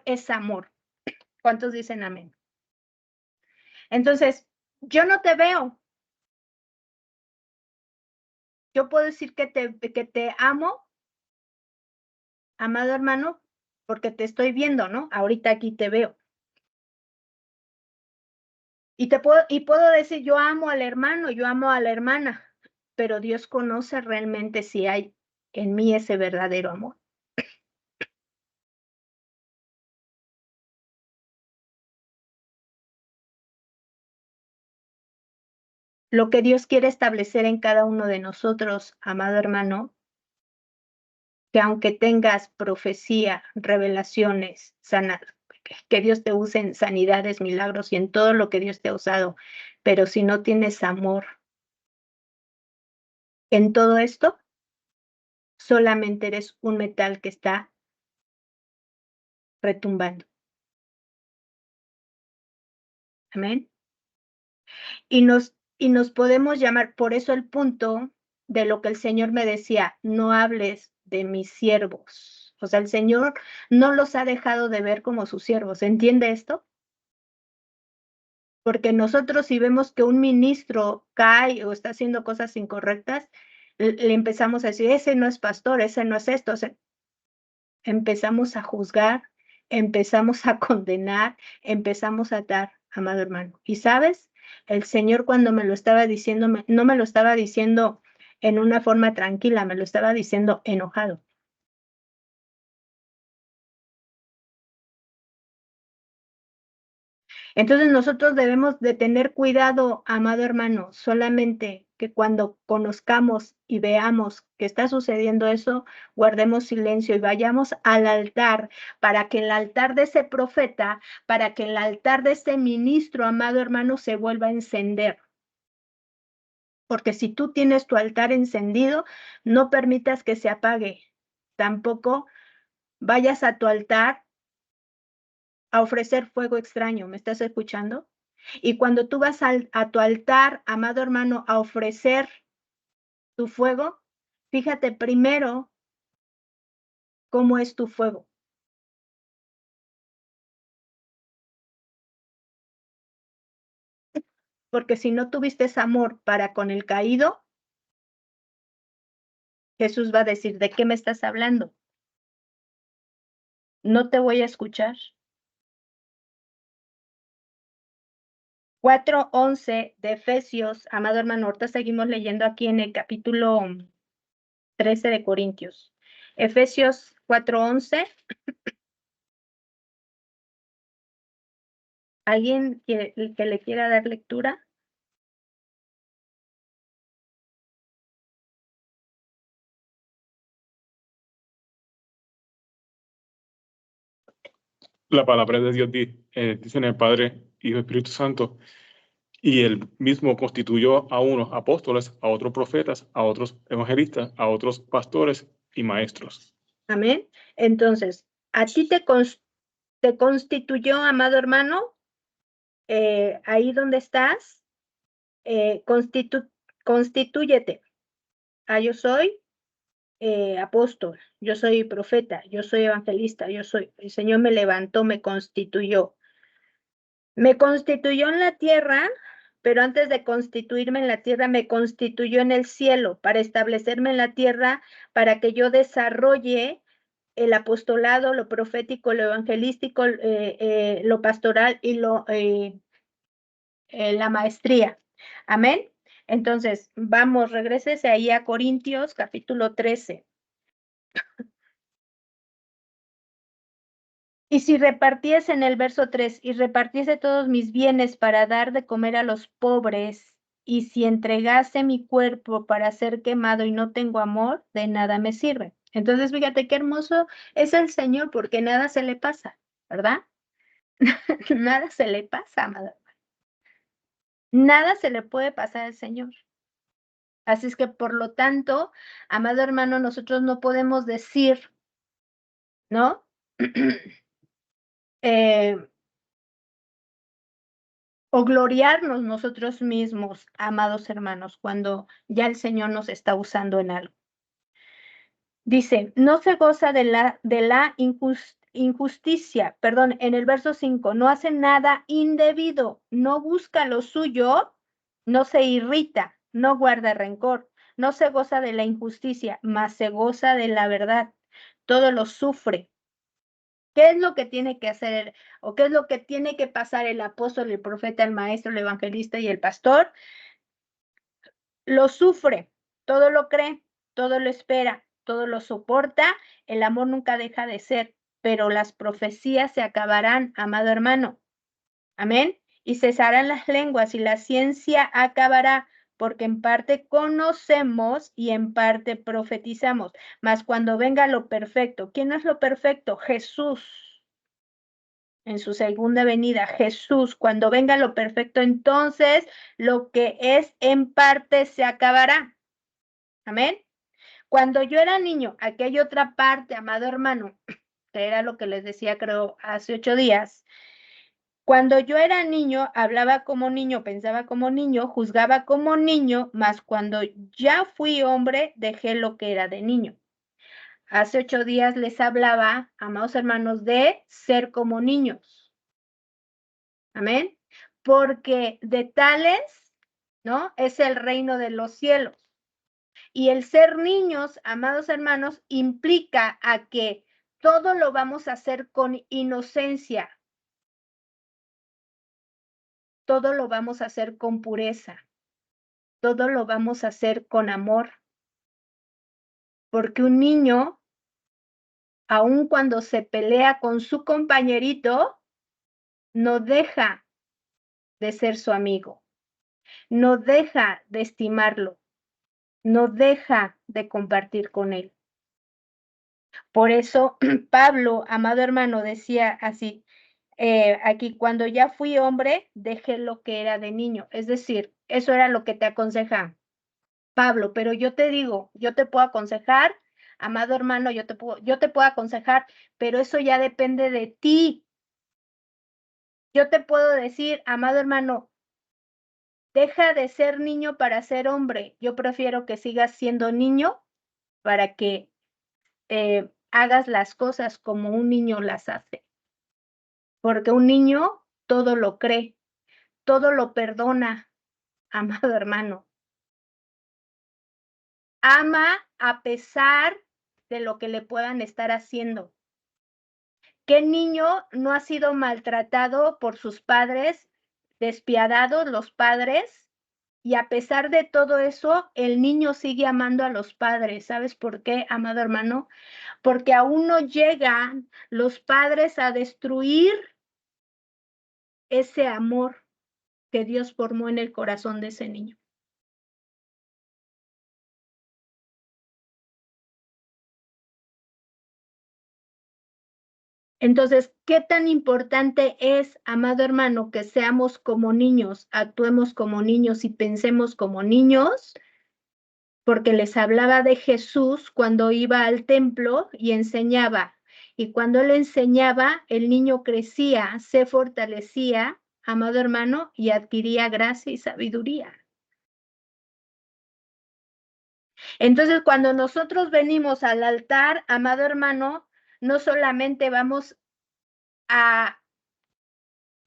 es amor. ¿Cuántos dicen amén? Entonces, yo no te veo. Yo puedo decir que te amo, amado hermano, porque te estoy viendo, ¿no? Ahorita aquí te veo. Y puedo decir, yo amo al hermano, yo amo a la hermana, pero Dios conoce realmente si hay en mí ese verdadero amor. Lo que Dios quiere establecer en cada uno de nosotros, amado hermano, que aunque tengas profecía, revelaciones, que Dios te use en sanidades, milagros y en todo lo que Dios te ha usado, pero si no tienes amor en todo esto, solamente eres un metal que está retumbando. Amén. Y nos podemos llamar, por eso el punto de lo que el Señor me decía, no hables de mis siervos. O sea, el Señor no los ha dejado de ver como sus siervos. ¿Entiende esto? Porque nosotros si vemos que un ministro cae o está haciendo cosas incorrectas, le empezamos a decir, ese no es pastor, ese no es esto. O sea, empezamos a juzgar, empezamos a condenar, empezamos a atar, amado hermano. Y sabes, el Señor cuando me lo estaba diciendo, no me lo estaba diciendo en una forma tranquila, me lo estaba diciendo enojado. Entonces nosotros debemos de tener cuidado, amado hermano, solamente que cuando conozcamos y veamos que está sucediendo eso, guardemos silencio y vayamos al altar para que el altar de ese profeta, para que el altar de ese ministro, amado hermano, se vuelva a encender. Porque si tú tienes tu altar encendido, no permitas que se apague. Tampoco vayas a tu altar a ofrecer fuego extraño. ¿Me estás escuchando? Y cuando tú vas a tu altar, amado hermano, a ofrecer tu fuego, fíjate primero cómo es tu fuego. Porque si no tuviste ese amor para con el caído, Jesús va a decir, ¿de qué me estás hablando? No te voy a escuchar. 4:11 de Efesios, amado hermano, ahorita seguimos leyendo aquí en el capítulo 13 de Corintios. Efesios 4:11. ¿Alguien que le quiera dar lectura? La palabra de Dios dice en el Padre, Hijo y Espíritu Santo, y él mismo constituyó a unos apóstoles, a otros profetas, a otros evangelistas, a otros pastores y maestros. Amén. Entonces, a ti te constituyó, amado hermano, ahí donde estás, constitúyete. Yo soy apóstol, yo soy profeta, yo soy evangelista, el Señor me levantó, me constituyó. Me constituyó en la tierra, pero antes de constituirme en la tierra, me constituyó en el cielo para establecerme en la tierra, para que yo desarrolle el apostolado, lo profético, lo evangelístico, lo pastoral y la maestría. Amén. Entonces, vamos, regrésese ahí a Corintios, capítulo 13. Y si repartiese en el verso 3, y repartiese todos mis bienes para dar de comer a los pobres, y si entregase mi cuerpo para ser quemado y no tengo amor, de nada me sirve. Entonces, fíjate qué hermoso es el Señor, porque nada se le pasa, ¿verdad? Nada se le pasa, amado hermano. Nada se le puede pasar al Señor. Así es que, por lo tanto, amado hermano, nosotros no podemos decir, ¿no? O gloriarnos nosotros mismos, amados hermanos, cuando ya el Señor nos está usando en algo. Dice, no se goza de la injusticia, perdón, en el verso 5, no hace nada indebido, no busca lo suyo, no se irrita, no guarda rencor, no se goza de la injusticia, mas se goza de la verdad, todo lo sufre. ¿Qué es lo que tiene que hacer o qué es lo que tiene que pasar el apóstol, el profeta, el maestro, el evangelista y el pastor? Lo sufre, todo lo cree, todo lo espera, todo lo soporta, el amor nunca deja de ser, pero las profecías se acabarán, amado hermano. Amén. Y cesarán las lenguas y la ciencia acabará, porque en parte conocemos y en parte profetizamos. Mas cuando venga lo perfecto, ¿quién es lo perfecto? Jesús. En su segunda venida, Jesús, cuando venga lo perfecto, entonces lo que es en parte se acabará. Amén. Cuando yo era niño, aquella otra parte, amado hermano, que era lo que les decía, creo, hace 8 días. Cuando yo era niño, hablaba como niño, pensaba como niño, juzgaba como niño, mas cuando ya fui hombre, dejé lo que era de niño. Hace 8 días les hablaba, amados hermanos, de ser como niños. Amén. Porque de tales, ¿no? Es el reino de los cielos. Y el ser niños, amados hermanos, implica a que todo lo vamos a hacer con inocencia. Todo lo vamos a hacer con pureza. Todo lo vamos a hacer con amor. Porque un niño, aun cuando se pelea con su compañerito, no deja de ser su amigo. No deja de estimarlo. No deja de compartir con él. Por eso Pablo, amado hermano, decía así, aquí, cuando ya fui hombre, dejé lo que era de niño. Es decir, eso era lo que te aconseja Pablo, pero yo te digo, yo te puedo aconsejar, amado hermano, yo te puedo aconsejar, pero eso ya depende de ti. Yo te puedo decir, amado hermano, deja de ser niño para ser hombre. Yo prefiero que sigas siendo niño para que hagas las cosas como un niño las hace. Porque un niño todo lo cree, todo lo perdona, amado hermano. Ama a pesar de lo que le puedan estar haciendo. ¿Qué niño no ha sido maltratado por sus padres, despiadados los padres? Y a pesar de todo eso, el niño sigue amando a los padres. ¿Sabes por qué, amado hermano? Porque aún no llegan los padres a destruir ese amor que Dios formó en el corazón de ese niño. Entonces, ¿qué tan importante es, amado hermano, que seamos como niños, actuemos como niños y pensemos como niños? Porque les hablaba de Jesús cuando iba al templo y enseñaba. Y cuando él enseñaba, el niño crecía, se fortalecía, amado hermano, y adquiría gracia y sabiduría. Entonces, cuando nosotros venimos al altar, amado hermano, no solamente vamos a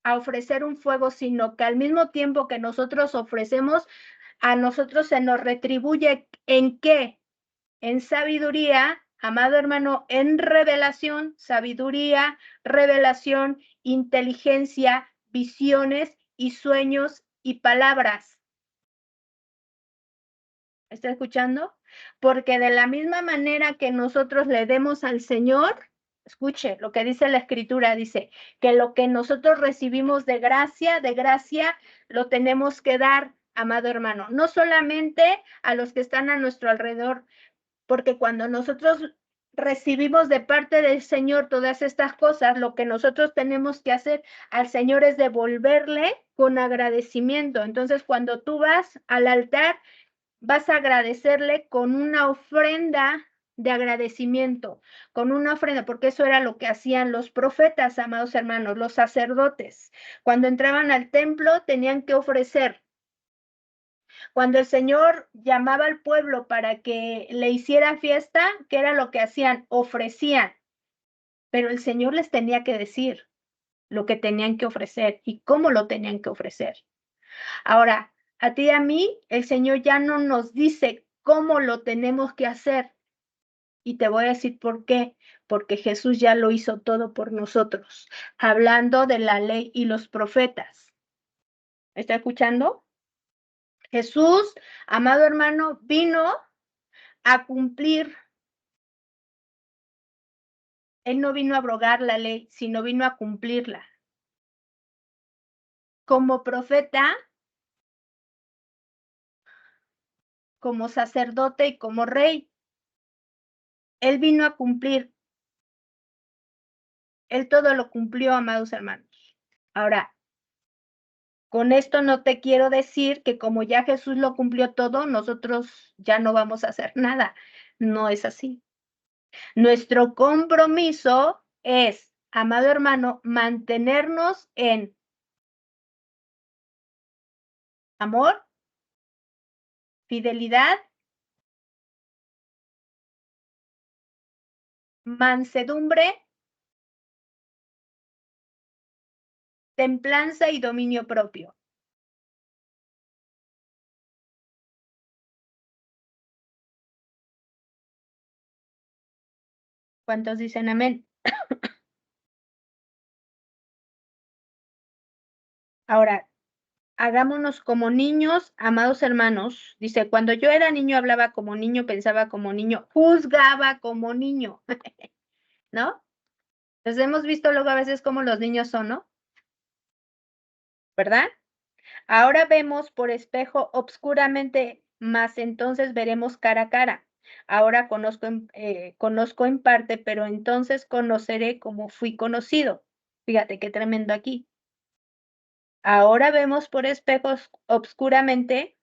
ofrecer un fuego, sino que al mismo tiempo que nosotros ofrecemos, a nosotros se nos retribuye ¿en qué? En sabiduría, amado hermano, en revelación, sabiduría, revelación, inteligencia, visiones y sueños y palabras. ¿Está escuchando? Porque de la misma manera que nosotros le demos al Señor, escuche lo que dice la Escritura, dice que lo que nosotros recibimos de gracia lo tenemos que dar, amado hermano, no solamente a los que están a nuestro alrededor, porque cuando nosotros recibimos de parte del Señor todas estas cosas, lo que nosotros tenemos que hacer al Señor es devolverle con agradecimiento. Entonces, cuando tú vas al altar, vas a agradecerle con una ofrenda de agradecimiento, con una ofrenda, porque eso era lo que hacían los profetas, amados hermanos, los sacerdotes. Cuando entraban al templo, tenían que ofrecer. Cuando el Señor llamaba al pueblo para que le hiciera fiesta, ¿qué era lo que hacían? Ofrecían. Pero el Señor les tenía que decir lo que tenían que ofrecer y cómo lo tenían que ofrecer. Ahora, a ti y a mí, el Señor ya no nos dice cómo lo tenemos que hacer. Y te voy a decir por qué. Porque Jesús ya lo hizo todo por nosotros, hablando de la ley y los profetas. ¿Está escuchando? Jesús, amado hermano, vino a cumplir. Él no vino a abrogar la ley, sino vino a cumplirla. Como profeta, como sacerdote y como rey, Él vino a cumplir. Él todo lo cumplió, amados hermanos. Ahora, con esto no te quiero decir que como ya Jesús lo cumplió todo, nosotros ya no vamos a hacer nada. No es así. Nuestro compromiso es, amado hermano, mantenernos en amor, fidelidad, mansedumbre, templanza y dominio propio. ¿Cuántos dicen amén? Ahora, hagámonos como niños, amados hermanos. Dice, cuando yo era niño hablaba como niño, pensaba como niño, juzgaba como niño, ¿no? Entonces hemos visto luego a veces cómo los niños son, ¿no? ¿Verdad? Ahora vemos por espejo obscuramente, mas entonces veremos cara a cara. Ahora conozco en parte, pero entonces conoceré como fui conocido. Fíjate qué tremendo aquí. Ahora vemos por espejos obscuramente,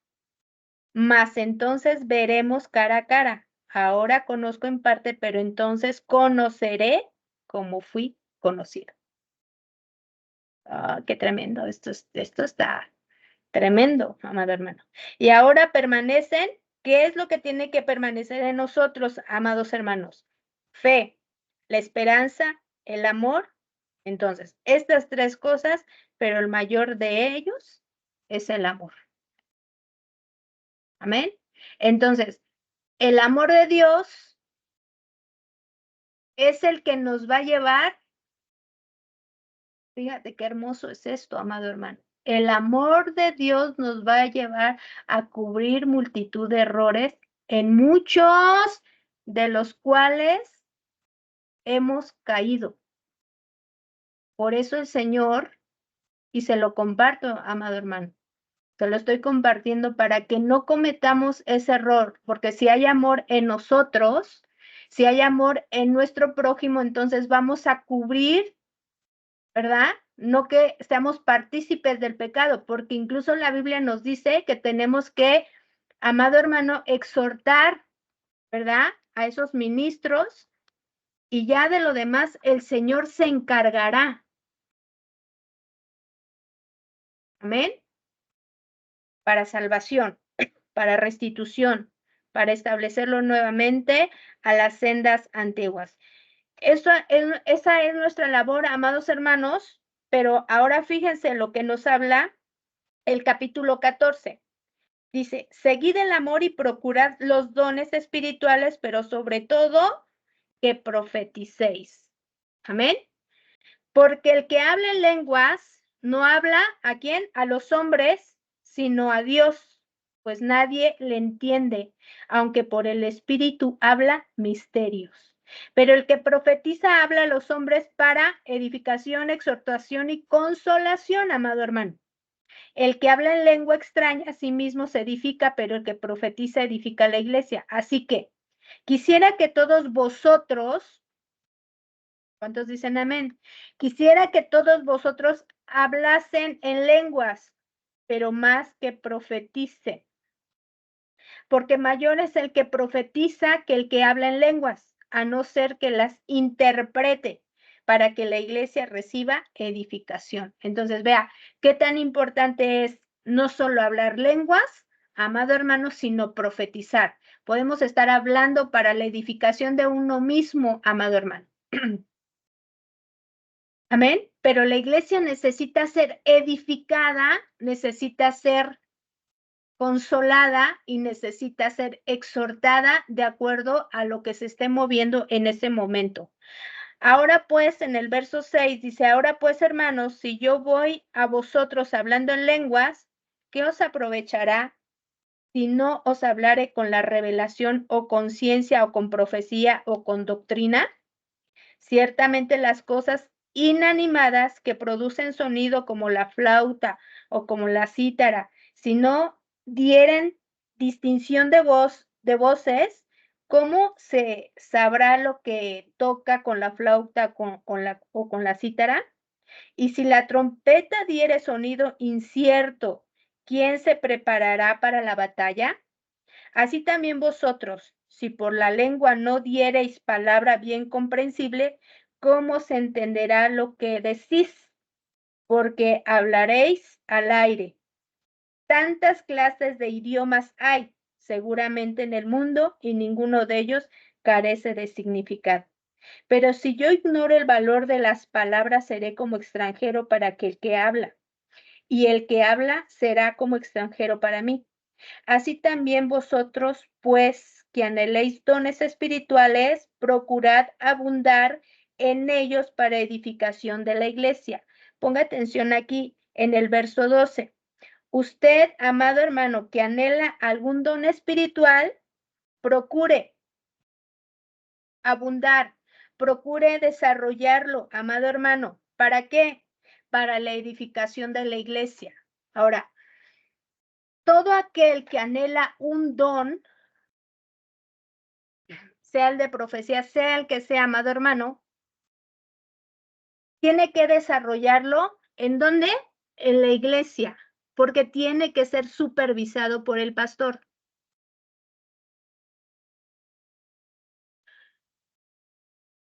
mas entonces veremos cara a cara. Ahora conozco en parte, pero entonces conoceré como fui conocido. Qué tremendo. Esto está tremendo, amado hermano. Y ahora permanecen. ¿Qué es lo que tiene que permanecer en nosotros, amados hermanos? Fe, la esperanza, el amor. Entonces, estas tres cosas, pero el mayor de ellos es el amor. Amén. Entonces, el amor de Dios es el que nos va a llevar. Fíjate qué hermoso es esto, amado hermano. El amor de Dios nos va a llevar a cubrir multitud de errores, en muchos de los cuales hemos caído. Por eso el Señor, y se lo comparto, amado hermano, se lo estoy compartiendo para que no cometamos ese error, porque si hay amor en nosotros, si hay amor en nuestro prójimo, entonces vamos a cubrir, ¿verdad? No que seamos partícipes del pecado, porque incluso la Biblia nos dice que tenemos que, amado hermano, exhortar, ¿verdad? A esos ministros, y ya de lo demás el Señor se encargará. Amén. Para salvación, para restitución, para establecerlo nuevamente a las sendas antiguas. Esa es nuestra labor, amados hermanos, pero ahora fíjense lo que nos habla el capítulo 14. Dice, seguid el amor y procurad los dones espirituales, pero sobre todo que profeticéis. Amén. Porque el que habla en lenguas no habla ¿a quién? A los hombres, sino a Dios, pues nadie le entiende, aunque por el Espíritu habla misterios. Pero el que profetiza habla a los hombres para edificación, exhortación y consolación, amado hermano. El que habla en lengua extraña a sí mismo se edifica, pero el que profetiza edifica a la iglesia. Así que Quisiera que todos vosotros, ¿cuántos dicen amén? Quisiera que todos vosotros hablasen en lenguas, pero más que profeticen. Porque mayor es el que profetiza que el que habla en lenguas, a no ser que las interprete para que la iglesia reciba edificación. Entonces, vea, qué tan importante es no solo hablar lenguas, amado hermano, sino profetizar. Podemos estar hablando para la edificación de uno mismo, amado hermano. Amén. Pero la iglesia necesita ser edificada, necesita ser consolada y necesita ser exhortada de acuerdo a lo que se esté moviendo en ese momento. Ahora pues, en el verso 6 dice, ahora pues, hermanos, si yo voy a vosotros hablando en lenguas, ¿qué os aprovechará si no os hablare con la revelación o con ciencia o con profecía o con doctrina? Ciertamente las cosas inanimadas que producen sonido como la flauta o como la cítara, si no dieren distinción de voces, ¿cómo se sabrá lo que toca con la flauta o con la cítara? Y si la trompeta diere sonido incierto, ¿quién se preparará para la batalla? Así también vosotros, si por la lengua no diereis palabra bien comprensible, ¿cómo se entenderá lo que decís? Porque hablaréis al aire. Tantas clases de idiomas hay seguramente en el mundo y ninguno de ellos carece de significado. Pero si yo ignoro el valor de las palabras, seré como extranjero para aquel que habla, y el que habla será como extranjero para mí. Así también vosotros, pues, que anheléis dones espirituales, procurad abundar en ellos para edificación de la iglesia. Ponga atención aquí en el verso 12. Usted, amado hermano, que anhela algún don espiritual, procure abundar, procure desarrollarlo, amado hermano. ¿Para qué? Para la edificación de la iglesia. Ahora, todo aquel que anhela un don, sea el de profecía, sea el que sea, amado hermano, tiene que desarrollarlo, ¿en dónde? En la iglesia, porque tiene que ser supervisado por el pastor.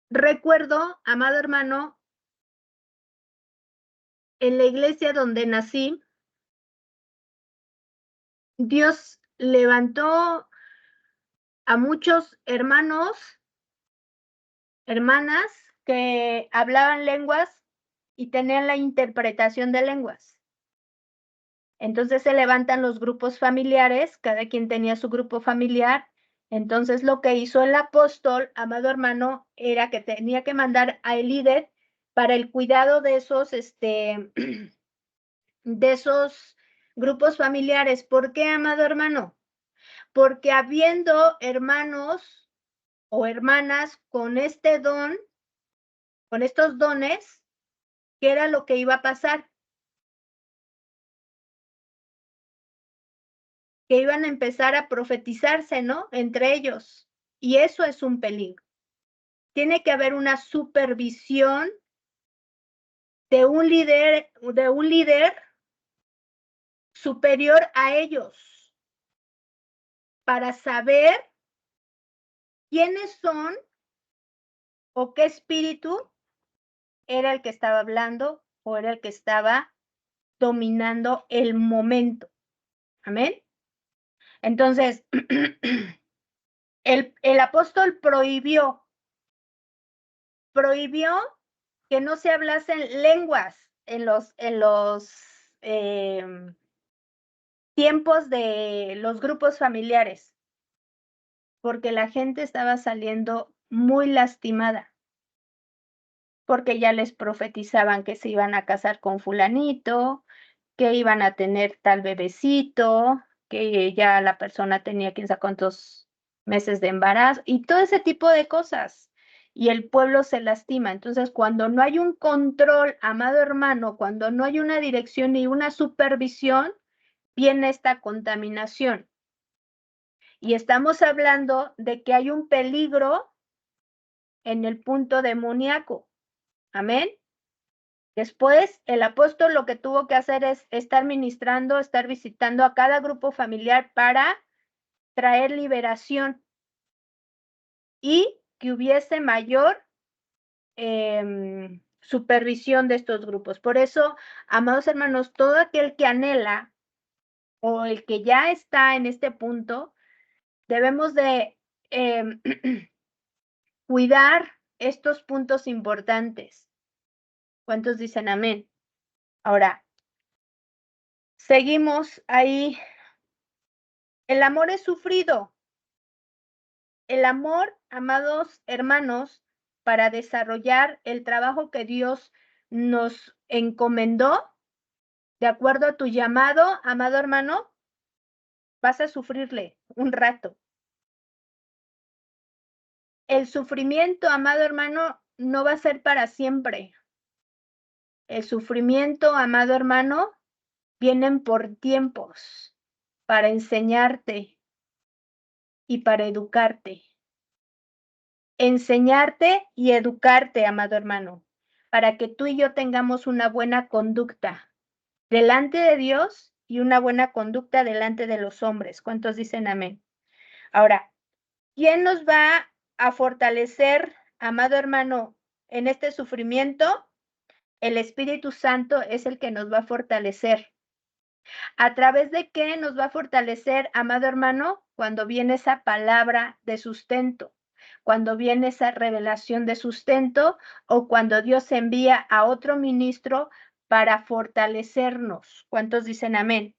Recuerdo, amado hermano, en la iglesia donde nací, Dios levantó a muchos hermanos, hermanas que hablaban lenguas y tenían la interpretación de lenguas. Entonces se levantan los grupos familiares, cada quien tenía su grupo familiar. Entonces lo que hizo el apóstol, amado hermano, era que tenía que mandar al líder para el cuidado de esos, de esos grupos familiares. ¿Por qué, amado hermano? Porque habiendo hermanos o hermanas con este don, con estos dones, ¿qué era lo que iba a pasar? Que iban a empezar a profetizarse, ¿no? Entre ellos. Y eso es un peligro. Tiene que haber una supervisión de un líder superior a ellos para saber quiénes son o qué espíritu era el que estaba hablando o era el que estaba dominando el momento. Amén. Entonces, el apóstol prohibió que no se hablasen lenguas en los tiempos de los grupos familiares, porque la gente estaba saliendo muy lastimada, porque ya les profetizaban que se iban a casar con fulanito, que iban a tener tal bebecito, que ya la persona tenía quién sabe cuántos meses de embarazo y todo ese tipo de cosas. Y el pueblo se lastima. Entonces, cuando no hay un control, amado hermano, cuando no hay una dirección y una supervisión, viene esta contaminación. Y estamos hablando de que hay un peligro en el punto demoníaco. Amén. Después, el apóstol lo que tuvo que hacer es estar ministrando, estar visitando a cada grupo familiar para traer liberación y que hubiese mayor supervisión de estos grupos. Por eso, amados hermanos, todo aquel que anhela o el que ya está en este punto, debemos de cuidar estos puntos importantes. ¿Cuántos dicen amén? Ahora, seguimos ahí. El amor es sufrido. El amor, amados hermanos, para desarrollar el trabajo que Dios nos encomendó, de acuerdo a tu llamado, amado hermano, vas a sufrirle un rato. El sufrimiento, amado hermano, no va a ser para siempre. El sufrimiento, amado hermano, vienen por tiempos para enseñarte y para educarte. Enseñarte y educarte, amado hermano, para que tú y yo tengamos una buena conducta delante de Dios y una buena conducta delante de los hombres. ¿Cuántos dicen amén? Ahora, ¿quién nos va a fortalecer, amado hermano, en este sufrimiento? El Espíritu Santo es el que nos va a fortalecer. ¿A través de qué nos va a fortalecer, amado hermano? Cuando viene esa palabra de sustento, cuando viene esa revelación de sustento o cuando Dios envía a otro ministro para fortalecernos. ¿Cuántos dicen amén?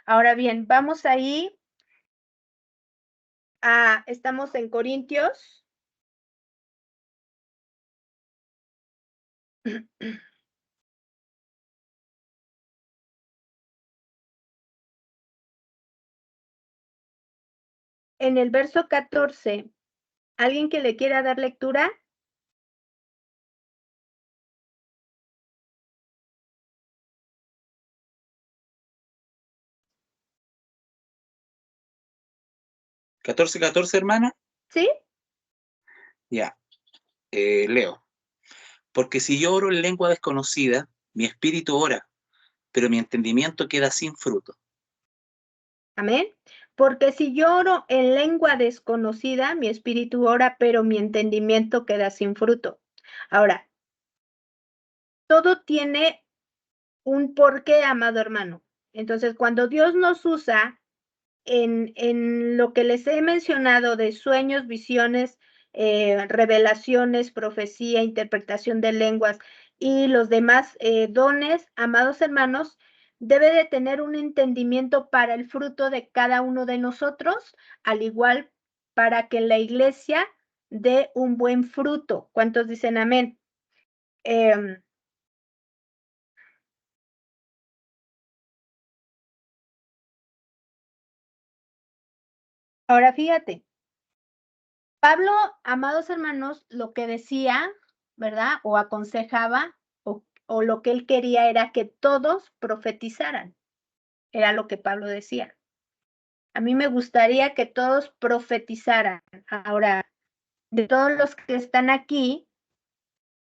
Ahora bien, vamos ahí estamos en Corintios. En el verso 14, ¿alguien que le quiera dar lectura? ¿14:14, hermana? ¿Sí? Ya, leo. Porque si yo oro en lengua desconocida, mi espíritu ora, pero mi entendimiento queda sin fruto. Amén. Porque si yo oro en lengua desconocida, mi espíritu ora, pero mi entendimiento queda sin fruto. Ahora, todo tiene un porqué, amado hermano. Entonces, cuando Dios nos usa en lo que les he mencionado de sueños, visiones, revelaciones, profecía, interpretación de lenguas y los demás dones, amados hermanos, debe de tener un entendimiento para el fruto de cada uno de nosotros, al igual para que la iglesia dé un buen fruto. ¿Cuántos dicen amén? Ahora fíjate, Pablo, amados hermanos, lo que decía, ¿verdad? O aconsejaba, o lo que él quería era que todos profetizaran. Era lo que Pablo decía. A mí me gustaría que todos profetizaran. Ahora, de todos los que están aquí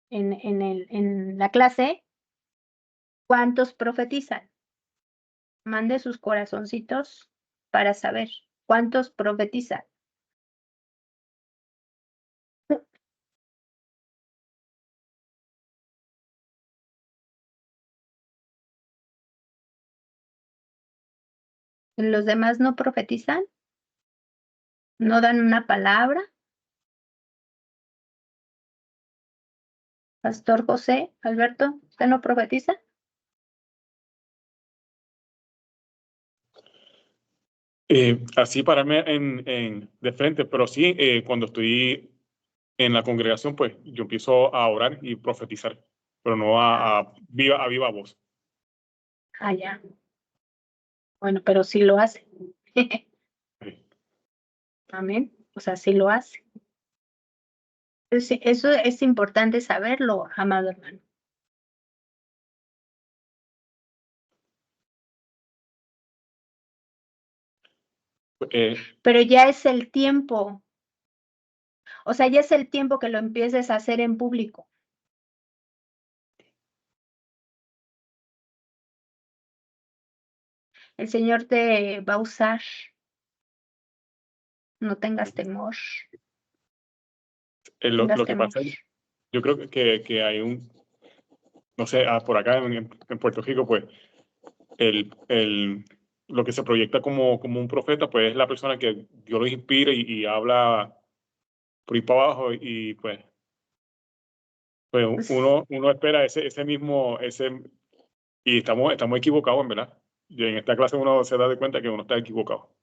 en la clase, ¿cuántos profetizan? Mande sus corazoncitos para saber cuántos profetizan. ¿Los demás no profetizan? ¿No dan una palabra? Pastor José, Alberto, ¿usted no profetiza? Así pararme de frente, pero sí, cuando estoy en la congregación, pues yo empiezo a orar y profetizar, pero no a viva voz. Ah, ya. Bueno, pero sí lo hace. Amén. O sea, sí lo hace. Eso es importante saberlo, amado hermano. Pero ya es el tiempo. O sea, ya es el tiempo que lo empieces a hacer en público. El Señor te va a usar. No tengas temor. Lo Tengas que temor. pasa es, yo creo que hay un, no sé, por acá en Puerto Rico, pues, lo que se proyecta como un profeta, pues es la persona que Dios lo inspira y habla por ahí para abajo y pues Pues, uno espera ese mismo, y estamos equivocados, en verdad. Y en esta clase uno se da de cuenta que uno está equivocado.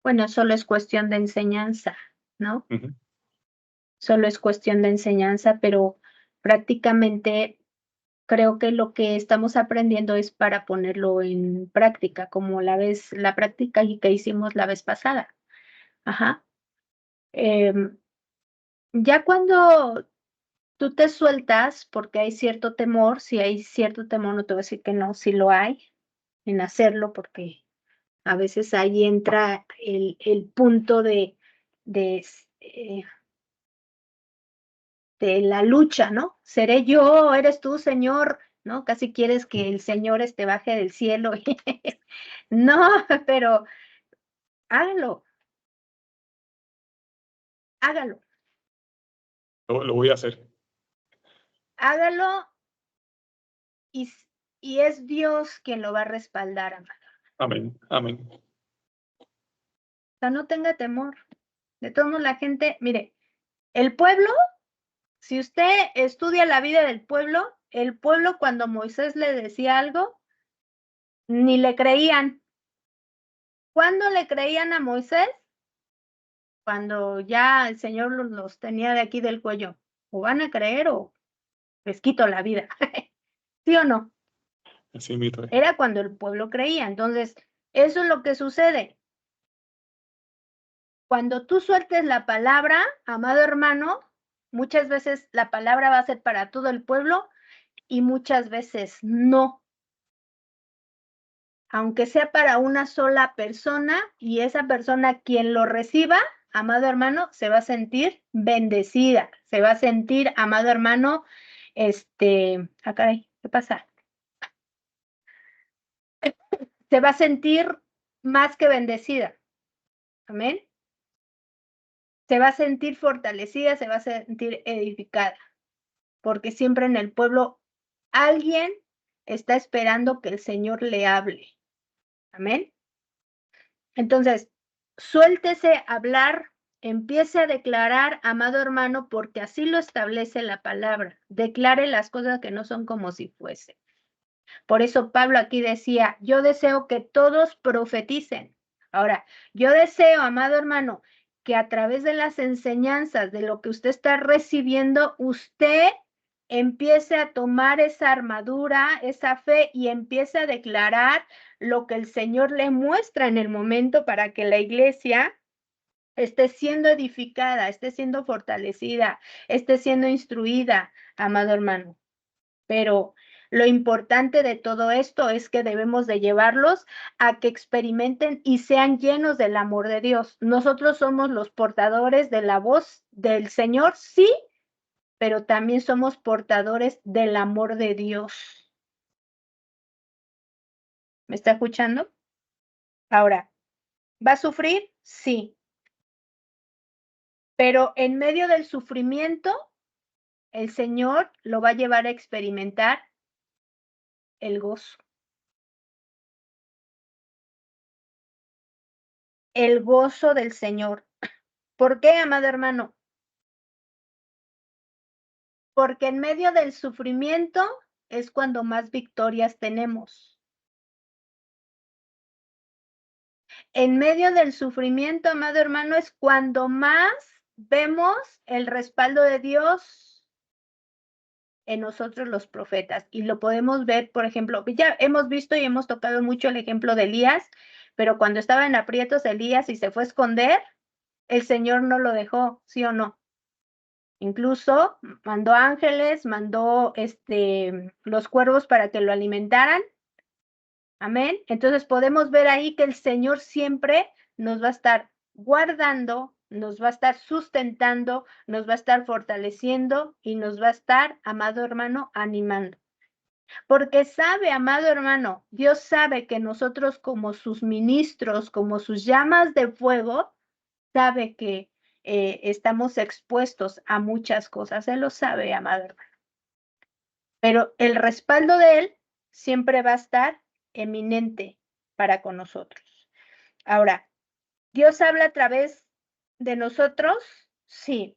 bueno, solo es cuestión de enseñanza, ¿no? Ujú. Solo es cuestión de enseñanza, pero prácticamente creo que lo que estamos aprendiendo es para ponerlo en práctica, como la práctica que hicimos la vez pasada. Ajá. Ya cuando tú te sueltas, porque hay cierto temor, si hay cierto temor, no te voy a decir que no, si lo hay en hacerlo, porque a veces ahí entra el punto de, eh, de la lucha, ¿no? ¿Seré yo? ¿Eres tú, Señor? ¿No? Casi quieres que el Señor baje del cielo. No, pero hágalo, hágalo, Lo voy a hacer. hágalo y, y es Dios quien lo va a respaldar, amado. Amén, amén. O sea, no tenga temor. De todos modos, la gente, mire, el pueblo, si usted estudia la vida del pueblo, el pueblo cuando Moisés le decía algo, ni le creían. ¿Cuándo le creían a Moisés? Cuando ya el Señor los tenía de aquí del cuello. O van a creer o les quito la vida. ¿Sí o no? Así mismo. Era cuando el pueblo creía. Entonces, eso es lo que sucede. Cuando tú sueltes la palabra, amado hermano, muchas veces la palabra va a ser para todo el pueblo y muchas veces no. Aunque sea para una sola persona y esa persona quien lo reciba, amado hermano, se va a sentir bendecida, se va a sentir, amado hermano, caray, ¿qué pasa? Se va a sentir más que bendecida. Amén. Se va a sentir fortalecida, se va a sentir edificada, porque siempre en el pueblo alguien está esperando que el Señor le hable. Amén. Entonces, suéltese a hablar, empiece a declarar, amado hermano, porque así lo establece la palabra. Declare las cosas que no son como si fuesen. Por eso Pablo aquí decía, yo deseo que todos profeticen. Ahora, yo deseo, amado hermano, que a través de las enseñanzas, de lo que usted está recibiendo, usted empiece a tomar esa armadura, esa fe y empiece a declarar lo que el Señor le muestra en el momento para que la iglesia esté siendo edificada, esté siendo fortalecida, esté siendo instruida, amado hermano. Pero lo importante de todo esto es que debemos de llevarlos a que experimenten y sean llenos del amor de Dios. Nosotros somos los portadores de la voz del Señor, sí, pero también somos portadores del amor de Dios. ¿Me está escuchando? Ahora, ¿va a sufrir? Sí. Pero en medio del sufrimiento, el Señor lo va a llevar a experimentar el gozo. El gozo del Señor. ¿Por qué, amado hermano? Porque en medio del sufrimiento es cuando más victorias tenemos. En medio del sufrimiento, amado hermano, es cuando más vemos el respaldo de Dios en nosotros los profetas. Y lo podemos ver, por ejemplo, ya hemos visto y hemos tocado mucho el ejemplo de Elías, pero cuando estaba en aprietos Elías y se fue a esconder, el Señor no lo dejó, ¿sí o no? Incluso mandó ángeles, mandó los cuervos para que lo alimentaran Amén. Entonces podemos ver ahí que el Señor siempre nos va a estar guardando, nos va a estar sustentando, nos va a estar fortaleciendo y nos va a estar, amado hermano, animando. Porque sabe, amado hermano, Dios sabe que nosotros como sus ministros, como sus llamas de fuego, sabe que estamos expuestos a muchas cosas. Él lo sabe, amado hermano. Pero el respaldo de Él siempre va a estar eminente para con nosotros. Ahora, ¿Dios habla a través de nosotros? Sí.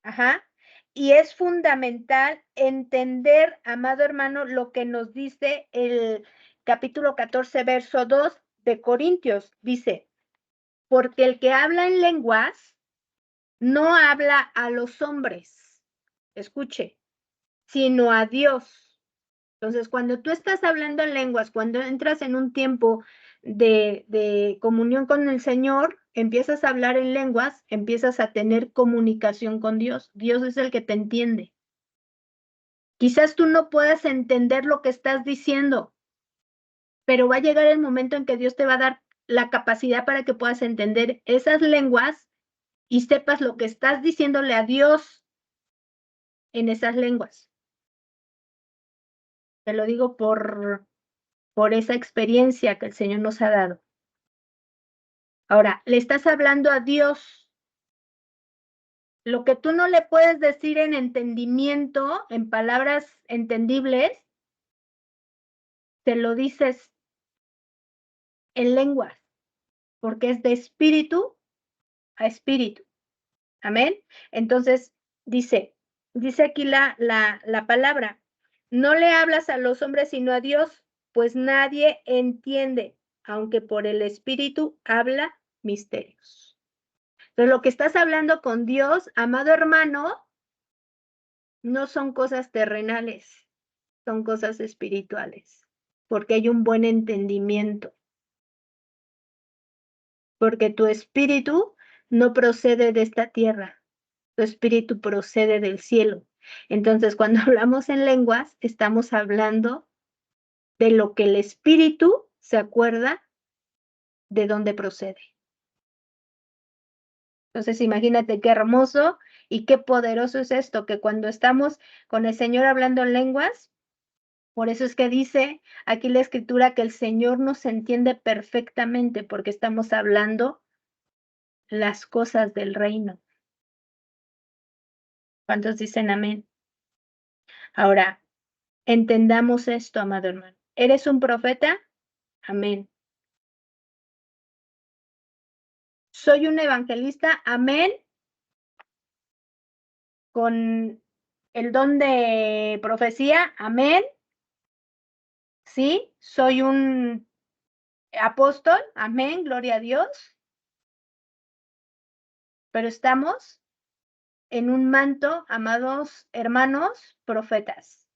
Ajá. Y es fundamental entender, amado hermano, lo que nos dice el capítulo 14, verso 2 de Corintios. Dice, porque el que habla en lenguas no habla a los hombres, escuche, sino a Dios. Entonces, cuando tú estás hablando en lenguas, cuando entras en un tiempo de comunión con el Señor, empiezas a hablar en lenguas, empiezas a tener comunicación con Dios. Dios es el que te entiende. Quizás tú no puedas entender lo que estás diciendo, pero va a llegar el momento en que Dios te va a dar la capacidad para que puedas entender esas lenguas y sepas lo que estás diciéndole a Dios en esas lenguas. Te lo digo por esa experiencia que el Señor nos ha dado. Ahora, le estás hablando a Dios. Lo que tú no le puedes decir en entendimiento, en palabras entendibles, te lo dices en lenguas, porque es de espíritu a espíritu. Amén. Entonces, dice aquí la palabra, no le hablas a los hombres sino a Dios, pues nadie entiende, aunque por el espíritu habla misterios. Entonces, lo que estás hablando con Dios, amado hermano, no son cosas terrenales, son cosas espirituales, porque hay un buen entendimiento, porque tu espíritu no procede de esta tierra, tu espíritu procede del cielo. Entonces, cuando hablamos en lenguas, estamos hablando de lo que el espíritu se acuerda de dónde procede. Entonces, imagínate qué hermoso y qué poderoso es esto, que cuando estamos con el Señor hablando en lenguas, por eso es que dice aquí la escritura que el Señor nos entiende perfectamente, porque estamos hablando las cosas del reino. ¿Cuántos dicen amén? Ahora, entendamos esto, amado hermano. ¿Eres un profeta? Amén. ¿Soy un evangelista? Amén. Con el don de profecía, amén. Sí, soy un apóstol, amén, gloria a Dios. Pero estamos en un manto, amados hermanos, profetas.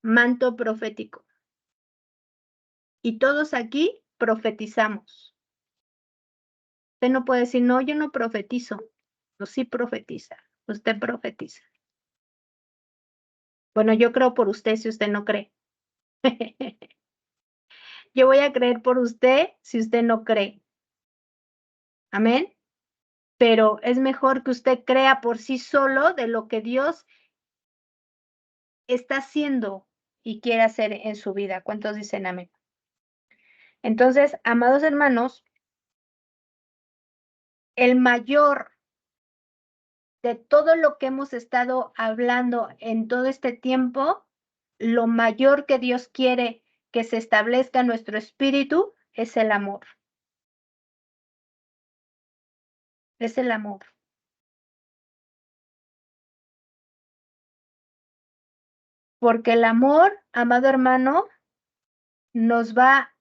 Manto profético. Y todos aquí profetizamos. Usted no puede decir, no, yo no profetizo. No, sí profetiza. Usted profetiza. Bueno, yo creo por usted si usted no cree. Yo voy a creer por usted si usted no cree. Amén. Pero es mejor que usted crea por sí solo de lo que Dios está haciendo y quiere hacer en su vida. ¿Cuántos dicen amén? Entonces, amados hermanos, el mayor de todo lo que hemos estado hablando en todo este tiempo, lo mayor que Dios quiere que se establezca en nuestro espíritu es el amor. Es el amor. Porque el amor, amado hermano, nos va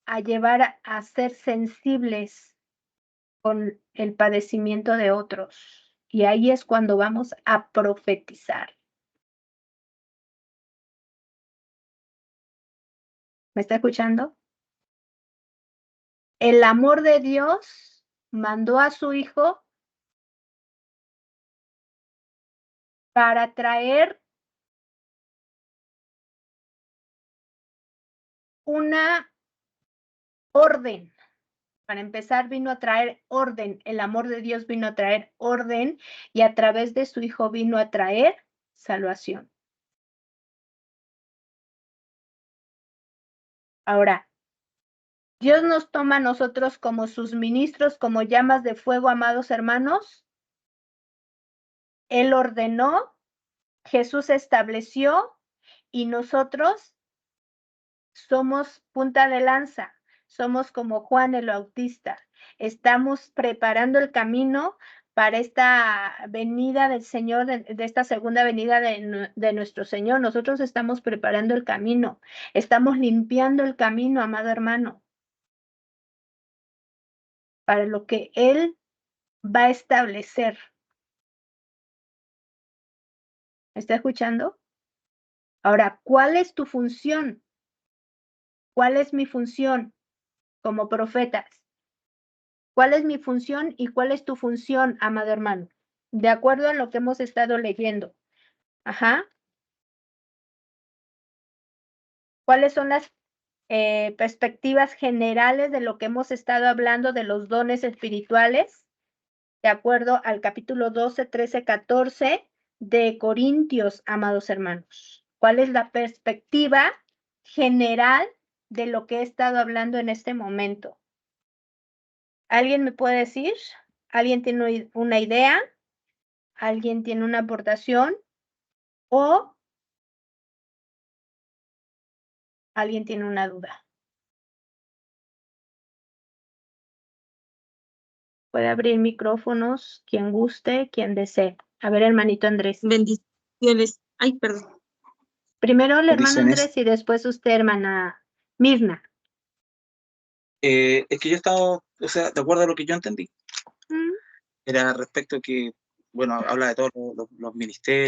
a llevar a ser sensibles con el padecimiento de otros. Y ahí es cuando vamos a profetizar. ¿Me está escuchando? El amor de Dios mandó a su Hijo para traer una orden. Para empezar, vino a traer orden. El amor de Dios vino a traer orden y a través de su Hijo vino a traer salvación. Ahora, Dios nos toma a nosotros como sus ministros, como llamas de fuego, amados hermanos. Él ordenó, Jesús estableció y nosotros somos punta de lanza. Somos como Juan el Bautista. Estamos preparando el camino para esta venida del Señor, de esta segunda venida de nuestro Señor. Nosotros estamos preparando el camino. Estamos limpiando el camino, amado hermano, para lo que Él va a establecer. ¿Me está escuchando? Ahora, ¿cuál es tu función? ¿Cuál es mi función como profetas? ¿Cuál es mi función y cuál es tu función, amado hermano? De acuerdo a lo que hemos estado leyendo. Ajá. ¿Cuáles son las perspectivas generales de lo que hemos estado hablando de los dones espirituales? De acuerdo al capítulo 12, 13, 14 de Corintios, amados hermanos. ¿Cuál es la perspectiva general de lo que he estado hablando en este momento? ¿Alguien me puede decir? ¿Alguien tiene una idea? ¿Alguien tiene una aportación? ¿O alguien tiene una duda? Puede abrir micrófonos, quien guste, quien desee. A ver, hermanito Andrés. Bendiciones. Ay, perdón. Primero el hermano Bendiciones. Andrés y después usted, hermana Mirna. Es que yo he estado, o sea, de acuerdo a lo que yo entendí, Mm. era respecto a que, bueno, habla de todos los ministerios.